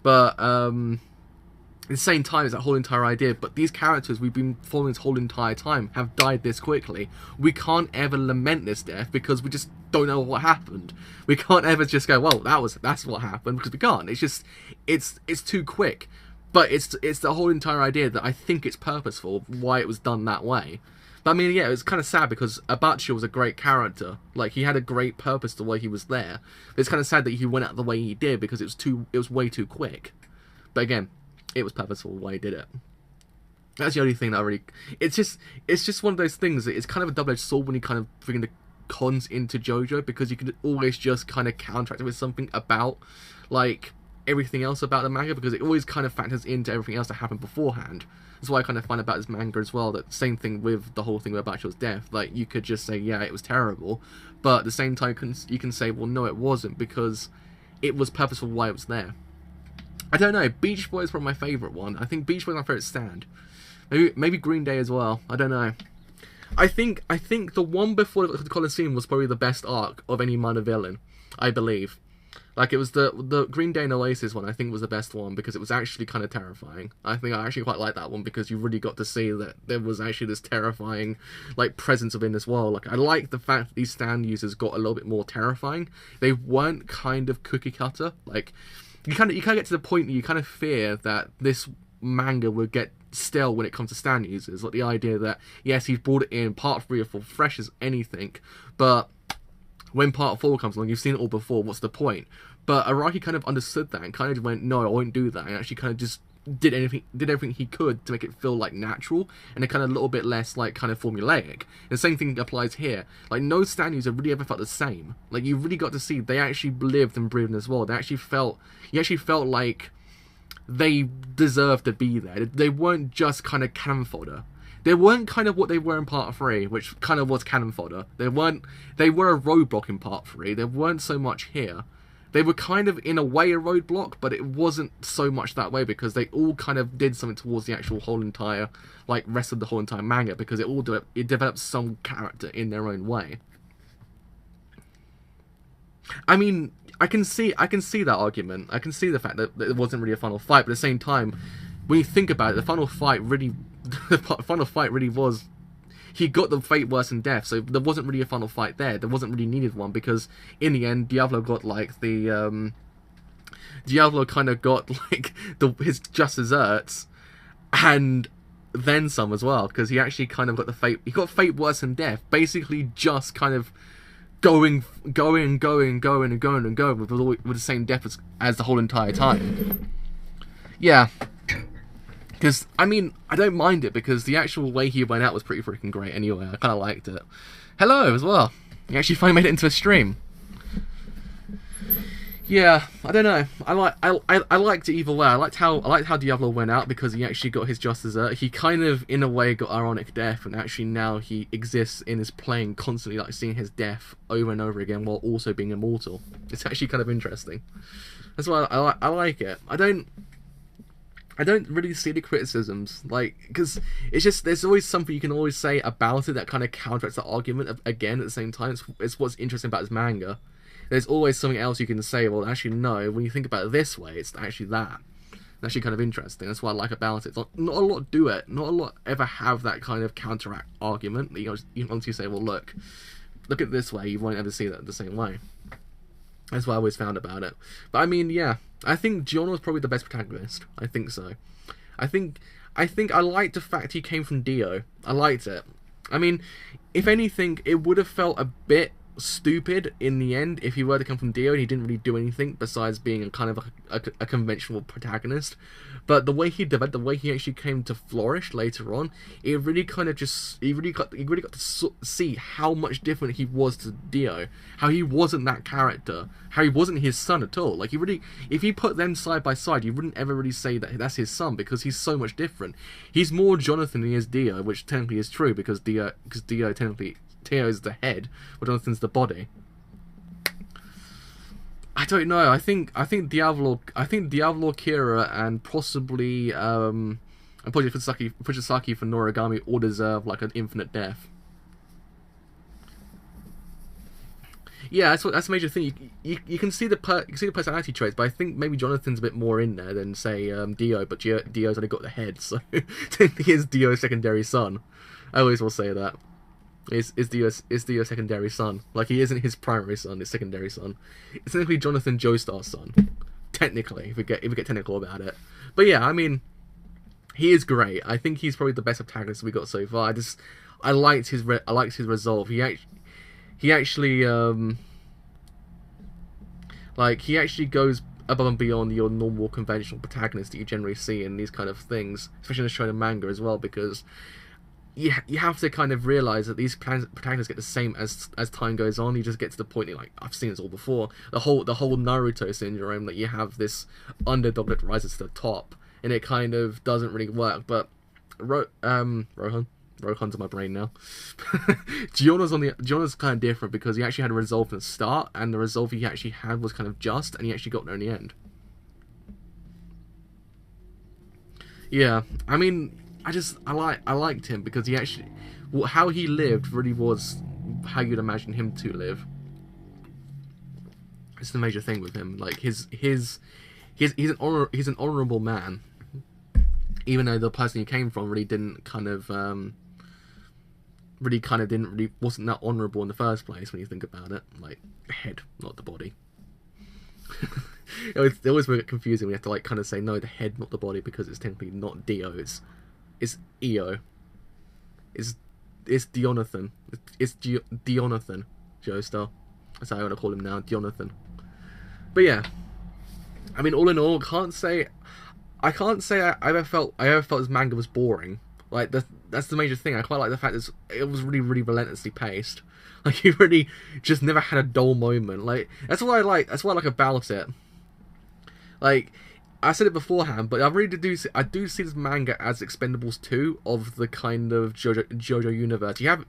But at the same time, it's that whole entire idea, but these characters we've been following this whole entire time have died this quickly. We can't ever lament this death because we just don't know what happened. We can't ever just go, well, that's what happened, because we can't. It's just, it's too quick. But it's the whole entire idea that I think it's purposeful why it was done that way. But I mean, yeah, it was kind of sad because Abaccio was a great character. Like, he had a great purpose to why he was there. But it's kind of sad that he went out the way he did because it was way too quick. But again, it was purposeful why he did it. That's the only thing that I really... It's just one of those things that it's kind of a double-edged sword when you kind of bring the cons into JoJo, because you can always just kind of counteract it with something about, like, everything else about the manga, because it always kind of factors into everything else that happened beforehand. That's why I kind of find about this manga as well, that same thing with the whole thing about Bachelor's death. Like, you could just say, yeah, it was terrible, but at the same time, you can say, well, no, it wasn't, because it was purposeful why it was there. I don't know, Beach Boy is probably my favourite one. I think Beach Boy is my favourite stand. Maybe Green Day as well. I don't know. I think the one before the Colosseum was probably the best arc of any minor villain, I believe. Like, it was the Green Day and Oasis one, I think was the best one, because it was actually kind of terrifying. I think I actually quite like that one, because you really got to see that there was actually this terrifying, like, presence within this world. Like, I like the fact that these stand users got a little bit more terrifying. They weren't kind of cookie cutter. Like, you kind of get to the point that you kind of fear that this manga would get stale when it comes to stand users. Like, the idea that, yes, he's brought it in part 3 or 4 fresh as anything, but when part 4 comes along, you've seen it all before, what's the point? But Araki kind of understood that and kind of went, no, I won't do that, and actually kind of just did everything he could to make it feel like natural and a kind of little bit less like kind of formulaic. And the same thing applies here. Like, no stand user really ever felt the same. Like, you really got to see they actually lived and breathed in this world. You actually felt like they deserved to be there. They weren't just kind of cannon fodder. They weren't kind of what they were in part 3, which kind of was cannon fodder. They were a roadblock in part 3. They weren't so much here. They were kind of, in a way, a roadblock, but it wasn't so much that way, because they all kind of did something towards the actual whole entire, like, rest of the whole entire manga, because it developed some character in their own way. I mean, I can see that argument. I can see the fact that it wasn't really a final fight, but at the same time, when you think about it, the final fight really was, he got the fate worse than death, so there wasn't really a final fight there. There wasn't really needed one, because in the end, Diavolo got like Diavolo kind of got like his just desserts, and then some as well, because he actually kind of got he got fate worse than death, basically just kind of going with the same death as the whole entire time. Yeah. Because, I mean, I don't mind it, because the actual way he went out was pretty freaking great anyway. I kind of liked it. Hello, as well. You actually finally made it into a stream. Yeah, I don't know. I liked it either way. I liked how Diavolo went out, because he actually got his just dessert. He kind of, in a way, got ironic death, and actually now he exists in his plane, constantly like seeing his death over and over again, while also being immortal. It's actually kind of interesting. That's why I like it. I don't really see the criticisms, like, because it's just, there's always something you can always say about it that kind of counteracts the argument again at the same time. It's what's interesting about this manga. There's always something else you can say, well, actually, no, when you think about it this way, it's actually that. It's actually kind of interesting. That's what I like about it. Not a lot do it. Not a lot ever have that kind of counteract argument. You once you say, well, look at it this way, you won't ever see that the same way. That's what I always found about it. But I mean, yeah, I think Giorno is probably the best protagonist. I think so. I think I liked the fact he came from Dio. I liked it. I mean, if anything, it would have felt a bit stupid in the end if he were to come from Dio and he didn't really do anything besides being a kind of a conventional protagonist. But the way he developed, the way he actually came to flourish later on, it really kind of just, you really got to see how much different he was to Dio, how he wasn't that character, how he wasn't his son at all. Like, if you put them side by side, you wouldn't ever really say that that's his son, because he's so much different. He's more Jonathan than he is Dio, which technically is true, because Dio technically, Teo is the head, but Jonathan's the body. I don't know. I think Diavolo, Kira, and possibly Fujisaki for Noragami all deserve like an infinite death. Yeah, that's a major thing. You can see the personality traits, but I think maybe Jonathan's a bit more in there than say Dio. But Dio's only got the head, so he is Dio's secondary son. I always will say that. Is Dio's secondary son. Like, he isn't his primary son, his secondary son. It's technically Jonathan Joestar's son. Technically, if we get technical about it. But yeah, I mean, he is great. I think he's probably the best protagonist we got so far. I liked his resolve. He actually goes, above and beyond your normal conventional protagonist that you generally see in these kind of things, especially in the shonen manga as well, because you have to kind of realize that these protagonists get the same as time goes on. You just get to the point you're like, I've seen this all before. The whole Naruto syndrome, that you have this underdog that rises to the top, and it kind of doesn't really work. But Rohan's in my brain now. Giorno's kind of different, because he actually had a resolve from the start, and the resolve he actually had was kind of just, and he actually got there in the end. Yeah, I mean, I liked him because he actually, how he lived really was how you'd imagine him to live. It's the major thing with him. Like he's an honorable man, even though the person he came from really didn't kind of wasn't that honorable in the first place when you think about it. Like the head, not the body. It always get confusing. We have to like kind of say no, the head, not the body, because it's technically not Dio. It's Io. It's Dionathan. It's Dionathan. Joestar. That's how I want to call him now, Dionathan. But yeah, I mean, all in all, I can't say I ever felt this manga was boring. Like that's the major thing. I quite like the fact that it was really, really relentlessly paced. Like you really just never had a dull moment. Like that's what I like. That's what I like about it. Like I said it beforehand, but I do see this manga as Expendables 2 of the kind of JoJo universe. You have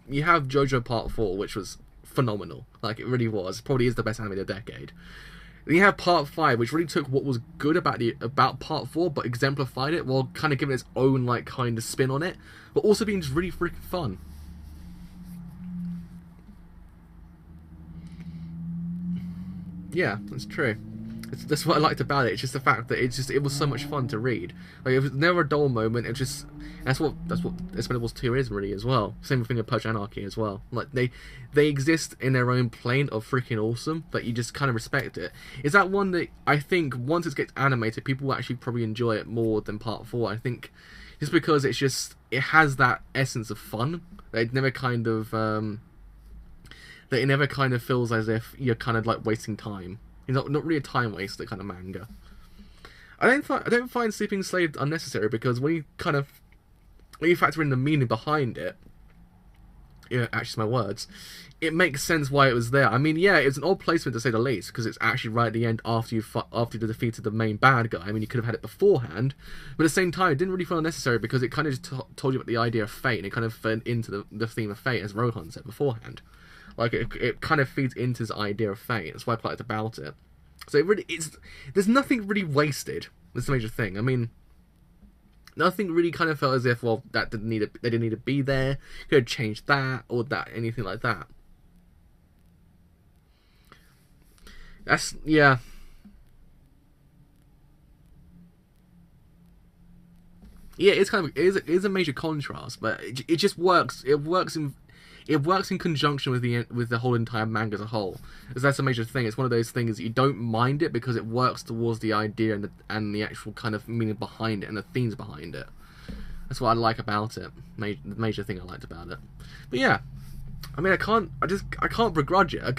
JoJo Part 4, which was phenomenal. Like it really was. Probably is the best anime of the decade. Then you have Part 5, which really took what was good about Part 4, but exemplified it while kind of giving its own like kind of spin on it, but also being just really freaking fun. Yeah, that's true. That's what I liked about it. It's just the fact that it was so much fun to read. Like it was never a dull moment. It just that's what Expendables 2 is really as well. Same thing with Purge Anarchy as well. Like they exist in their own plane of freaking awesome, but you just kind of respect it. Is that one that I think once it gets animated, people will actually probably enjoy it more than Part 4. I think just because it has that essence of fun. That it never kind of feels as if you're kind of like wasting time. It's not really a time waster kind of manga. I don't find Sleeping Slave unnecessary, because when you factor in the meaning behind it, yeah, actually my words, it makes sense why it was there. I mean, yeah, it's an odd placement to say the least, because it's actually right at the end after you defeated the main bad guy. I mean, you could have had it beforehand, but at the same time, it didn't really feel unnecessary, because it kind of just told you about the idea of fate, and it kind of fed into the theme of fate, as Rohan said beforehand. Like it kind of feeds into this idea of fate. That's why I quite liked about it. So there's nothing really wasted. That's the major thing. I mean, nothing really kind of felt as if, well, they didn't need to be there. Could have changed that or that, anything like that. That's yeah. Yeah, it's kind of it is a major contrast, but it just works. It works in conjunction with the whole entire manga as a whole. Because that's a major thing. It's one of those things that you don't mind it because it works towards the idea and the actual kind of meaning behind it and the themes behind it. That's what I like about it. The major thing I liked about it. But yeah, I mean, I can't begrudge it. I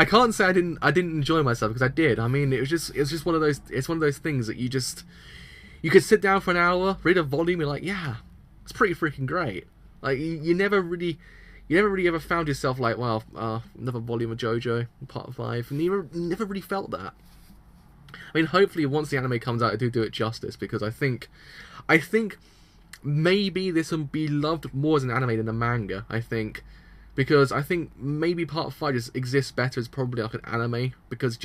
can't say I didn't enjoy myself, because I did. I mean, it's just one of those. It's one of those things that you could sit down for an hour, read a volume, and you're like, yeah, it's pretty freaking great. Like you never really ever found yourself like, well, another volume of JoJo, Part 5, and you never really felt that. I mean, hopefully once the anime comes out, I do it justice, because I think maybe this will be loved more as an anime than a manga, because I think maybe Part 5 just exists better as probably like an anime, because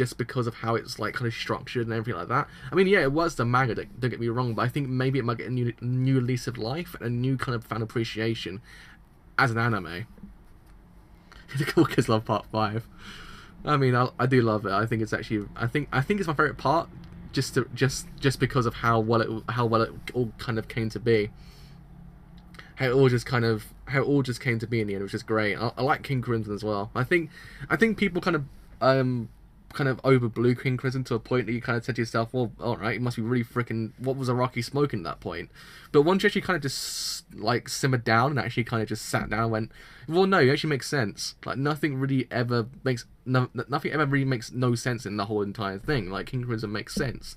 of how it's like kind of structured and everything like that. I mean, yeah, it was the manga, don't get me wrong, but I think maybe it might get a new lease of life and a new kind of fan appreciation as an anime. The cool kids love Part 5. I mean, I do love it. I think it's actually, I think it's my favorite part, just because of how well it all kind of came to be. How it all just came to be in the end, which is great. I like King Crimson as well. I think people kind of kind of over blue King Crimson to a point that you kind of said to yourself, well, alright, it must be really freaking, what was Araki smoking at that point? But once you actually kind of just, like, simmered down and actually kind of just sat down and went, well, no, it actually makes sense. Like, nothing really ever makes, nothing ever really makes no sense in the whole entire thing. Like, King Crimson makes sense.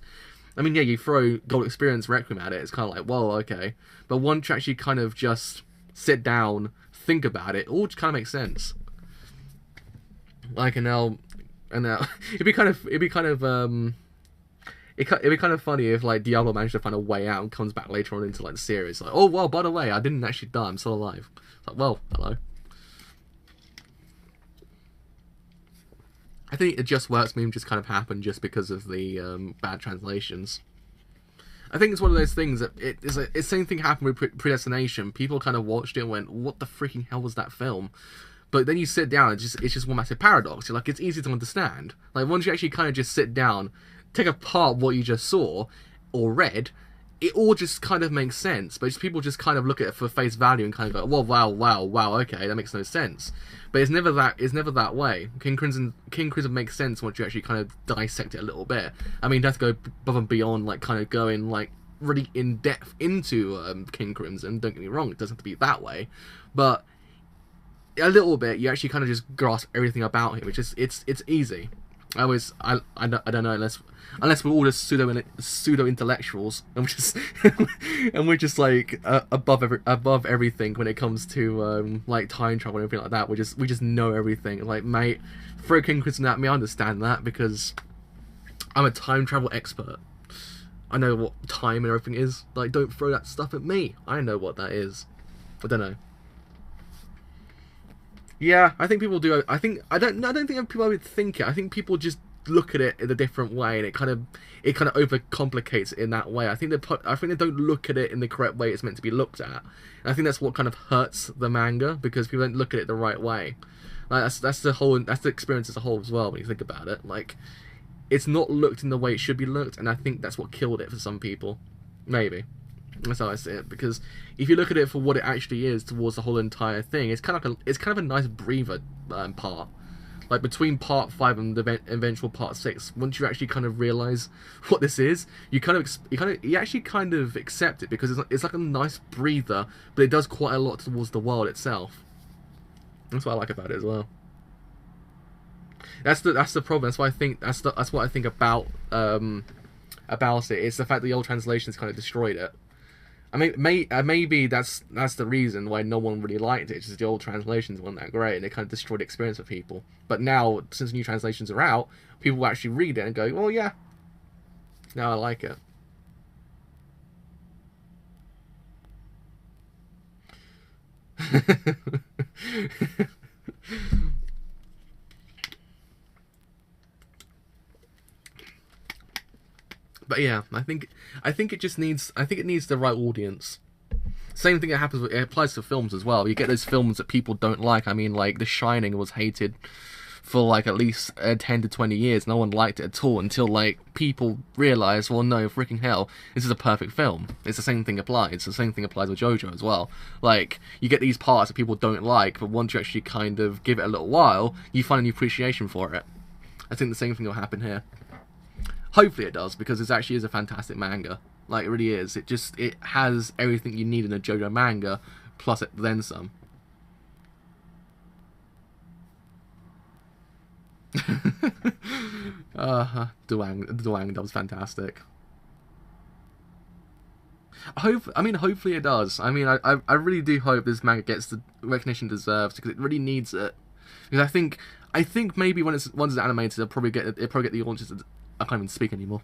I mean, yeah, you throw Gold Experience Requiem at it, it's kind of like, well, okay. But once you actually kind of just sit down, think about it, all just kind of makes sense. Like, and now it'd be kind of funny if like Diablo managed to find a way out and comes back later on into like the series, like, oh well, by the way, I didn't actually die, I'm still alive. It's like, well, hello. I think it just works meme just kind of happened just because of the bad translations. I think it's one of those things that it's the same thing happened with Predestination. People kind of watched it and went, what the freaking hell was that film? But then you sit down, it's just one massive paradox. You're like, it's easy to understand. Like, once you actually kind of just sit down, take apart what you just saw or read, it all just kind of makes sense. But people just kind of look at it for face value and kind of go, well, wow, okay, that makes no sense. But it's never that way. King Crimson makes sense once you actually kind of dissect it a little bit. I mean, you have to go above and beyond, like, kind of going, like, really in depth into King Crimson. Don't get me wrong, it doesn't have to be that way. But a little bit, you actually kind of just grasp everything about him, which is it's easy. I don't know, unless we're all just pseudo intellectuals and we're just like above everything when it comes to like time travel and everything like that. We just know everything. Like, mate, throw King Crimson at me, I understand that because I'm a time travel expert. I know what time and everything is. Like, don't throw that stuff at me. I know what that is. I don't know. Yeah, I think people do. I don't think people would think it. I think people just look at it in a different way, and it kind of overcomplicates it in that way. I think they don't look at it in the correct way it's meant to be looked at. And I think that's what kind of hurts the manga, because people don't look at it the right way. Like, that's the experience as a whole as well when you think about it. Like, it's not looked in the way it should be looked, and I think that's what killed it for some people. Maybe. That's how I see it, because if you look at it for what it actually is towards the whole entire thing, it's kind of a nice breather part, like between part 5 and the eventual part 6. Once you actually kind of realize what this is, you actually kind of accept it, because it's like a nice breather, but it does quite a lot towards the world itself. That's what I like about it as well. That's the problem. That's why I think that's what I think about it. It's the fact that the old translations kind of destroyed it. I mean, maybe that's the reason why no one really liked it. It's just the old translations weren't that great, and it kind of destroyed the experience for people. But now, since new translations are out, people will actually read it and go, "Oh yeah, now I like it." But yeah, I think it needs the right audience. Same thing that happens it applies to films as well. You get those films that people don't like. I mean, like The Shining was hated for like at least 10 to 20 years. No one liked it at all until like people realized, well, no, freaking hell, this is a perfect film. It's the same thing applies. The same thing applies with JoJo as well. Like, you get these parts that people don't like, but once you actually kind of give it a little while, you find a new appreciation for it. I think the same thing will happen here. Hopefully it does, because it actually is a fantastic manga. Like, it really is. It has everything you need in a JoJo manga, plus it then some. Duang dub's fantastic. Hopefully it does. I mean, I really do hope this manga gets the recognition it deserves, because it really needs it. Because I think maybe once it's animated, it'll probably get the audience. I can't even speak anymore.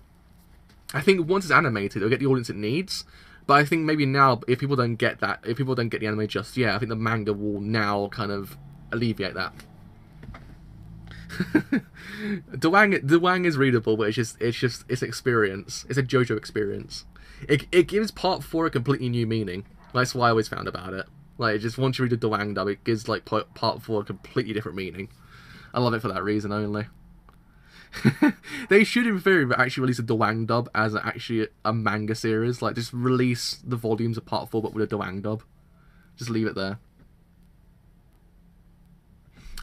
I think once it's animated, it'll get the audience it needs. But I think maybe now, if people don't get the anime just yet, I think the manga will now kind of alleviate that. Duang is readable, but it's experience. It's a JoJo experience. It gives part 4 a completely new meaning. That's what I always found about it. Like, just once you read the Duang dub, it gives like part 4 a completely different meaning. I love it for that reason only. They should, in theory, actually release a Duang dub as actually a manga series. Like, just release the volumes of part 4, but with a Duang dub. Just leave it there.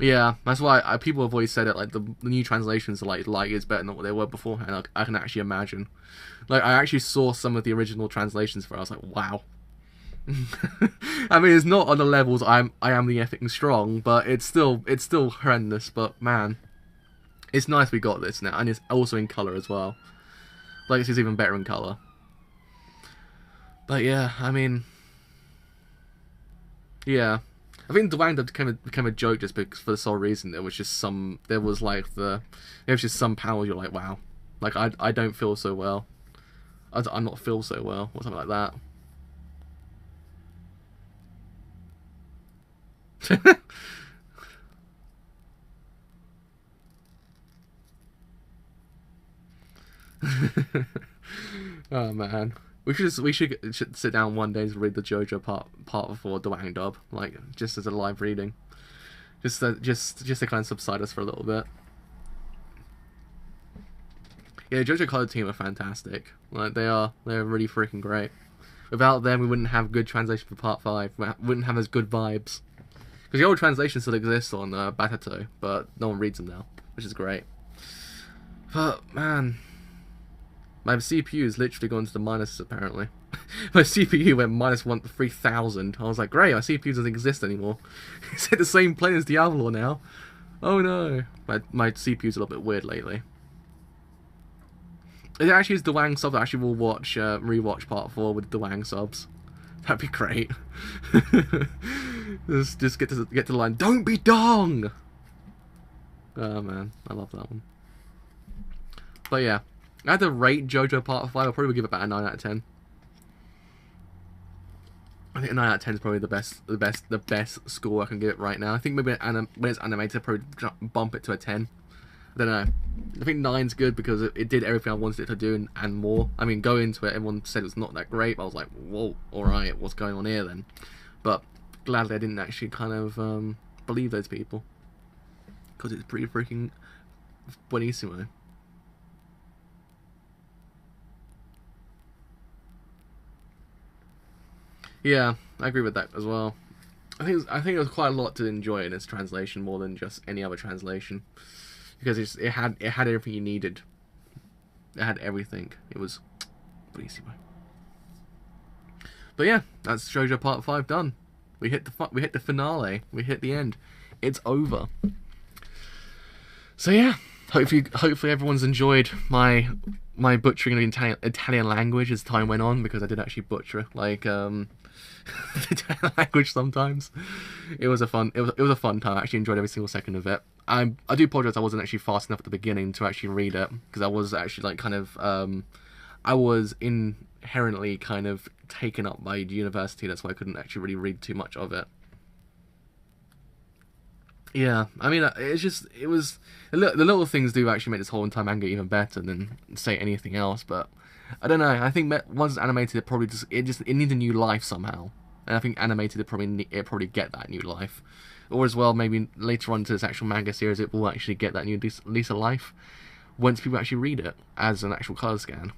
Yeah, that's why people have always said it, like, the new translations are, like, light years better than what they were beforehand. Like, I can actually imagine. Like, I actually saw some of the original translations for it. I was like, wow. I mean, it's not on the levels I am the effing strong, but it's still horrendous. But man, it's nice we got this now, and it's also in color as well. Like, this is even better in color. But yeah, I mean, yeah, I think Dwang became a joke just because, for the sole reason there was just some powers you're like, wow, like I don't feel so well, I'm not feel so well, or something like that. Oh man, we should sit down one day and read the JoJo part before Dwang dub, like just as a live reading, just to kind of subside us for a little bit. Yeah, JoJo Color Team are fantastic. Like they're really freaking great. Without them, we wouldn't have good translation for Part 5. We wouldn't have as good vibes. Because the old translation still exists on Batato, but no one reads them now, which is great. But man, my CPU is literally gone to the minuses apparently. My CPU went minus 3,000. I was like, great, my CPU doesn't exist anymore. It's at the same plane as Diablo now. Oh no. My CPU's a little bit weird lately. It actually is the Wang subs. I actually will rewatch Part 4 with the Wang subs. That'd be great. just get to the line. Don't be dong. Oh man, I love that one. But yeah, I had to rate JoJo Part 5. I'll probably give it about a 9 out of 10. I think a 9 out of 10 is probably the best score I can give it right now. I think maybe when it's animated, I'll probably bump it to a 10. I don't know. I think 9's good because it did everything I wanted it to do and more. I mean, going into it, everyone said it's not that great, but I was like, whoa, alright, what's going on here then? But gladly I didn't actually kind of believe those people. Because it's pretty freaking buonissimo. Yeah, I agree with that as well. I think there was quite a lot to enjoy in this translation, more than just any other translation. Because it had everything you needed. It had everything. It was buonissimo. But yeah, that's JoJo Part 5 done. We hit the finale. We hit the end. It's over. So yeah, hopefully everyone's enjoyed my butchering of the Italian language as time went on, because I did actually butcher like the Italian language sometimes. It was a fun time. I actually enjoyed every single second of it. I do apologize I wasn't actually fast enough at the beginning to actually read it, because I was actually like kind of I was inherently kind of taken up by university. That's why I couldn't actually really read too much of it. Yeah, I mean, it was the little things do actually make this whole entire manga even better than say anything else. But I don't know. I think once it's animated, it needs a new life somehow, and I think animated it probably get that new life, or as well maybe later on to this actual manga series it will actually get that new lease of life once people actually read it as an actual color scan.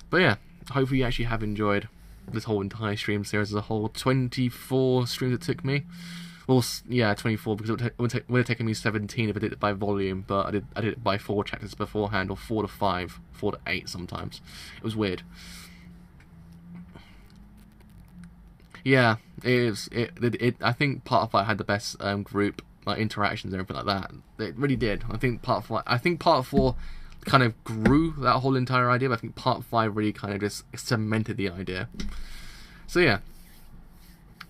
But yeah, hopefully you actually have enjoyed this whole entire stream series as a whole. 24 streams it took me. Well, yeah, 24, because it would have taken me 17 if I did it by volume, but I did it by 4 chapters beforehand, or 4 to 5, 4 to 8 sometimes. It was weird. Yeah, I think Part 5 had the best group interactions and everything like that. It really did. I think Part 4 kind of grew that whole entire idea, but I think Part 5 really kind of just cemented the idea. So yeah.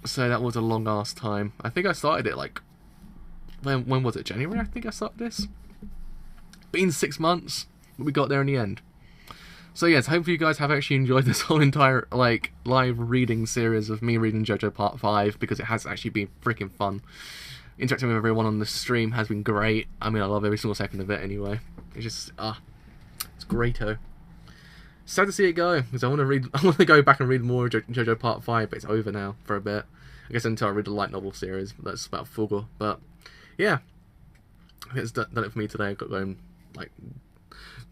So that was a long ass time. I think I started it like when was it? January, I think I started this. Been 6 months, but we got there in the end. So yes, hopefully you guys have actually enjoyed this whole entire like live reading series of me reading JoJo Part 5, because it has actually been freaking fun. Interacting with everyone on the stream has been great. I mean, I love every single second of it anyway. It's just it's great-o. Sad to see it go, because I want to go back and read more JoJo Part 5, but it's over now for a bit. I guess until I read the light novel series, that's about Fugo. But yeah, I think it's done it for me today. I've got to go and like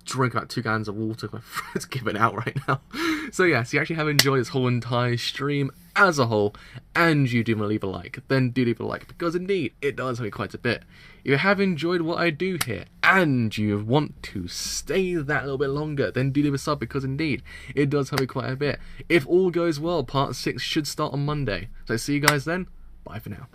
drink about 2 gallons of water. My throat's giving out right now. So yeah, so you actually have enjoyed this whole entire stream, as a whole, and you do leave a like, then do leave a like, because indeed, it does help me quite a bit. If you have enjoyed what I do here, and you want to stay that a little bit longer, then do leave a sub, because indeed, it does help me quite a bit. If all goes well, part 6 should start on Monday. So see you guys then, bye for now.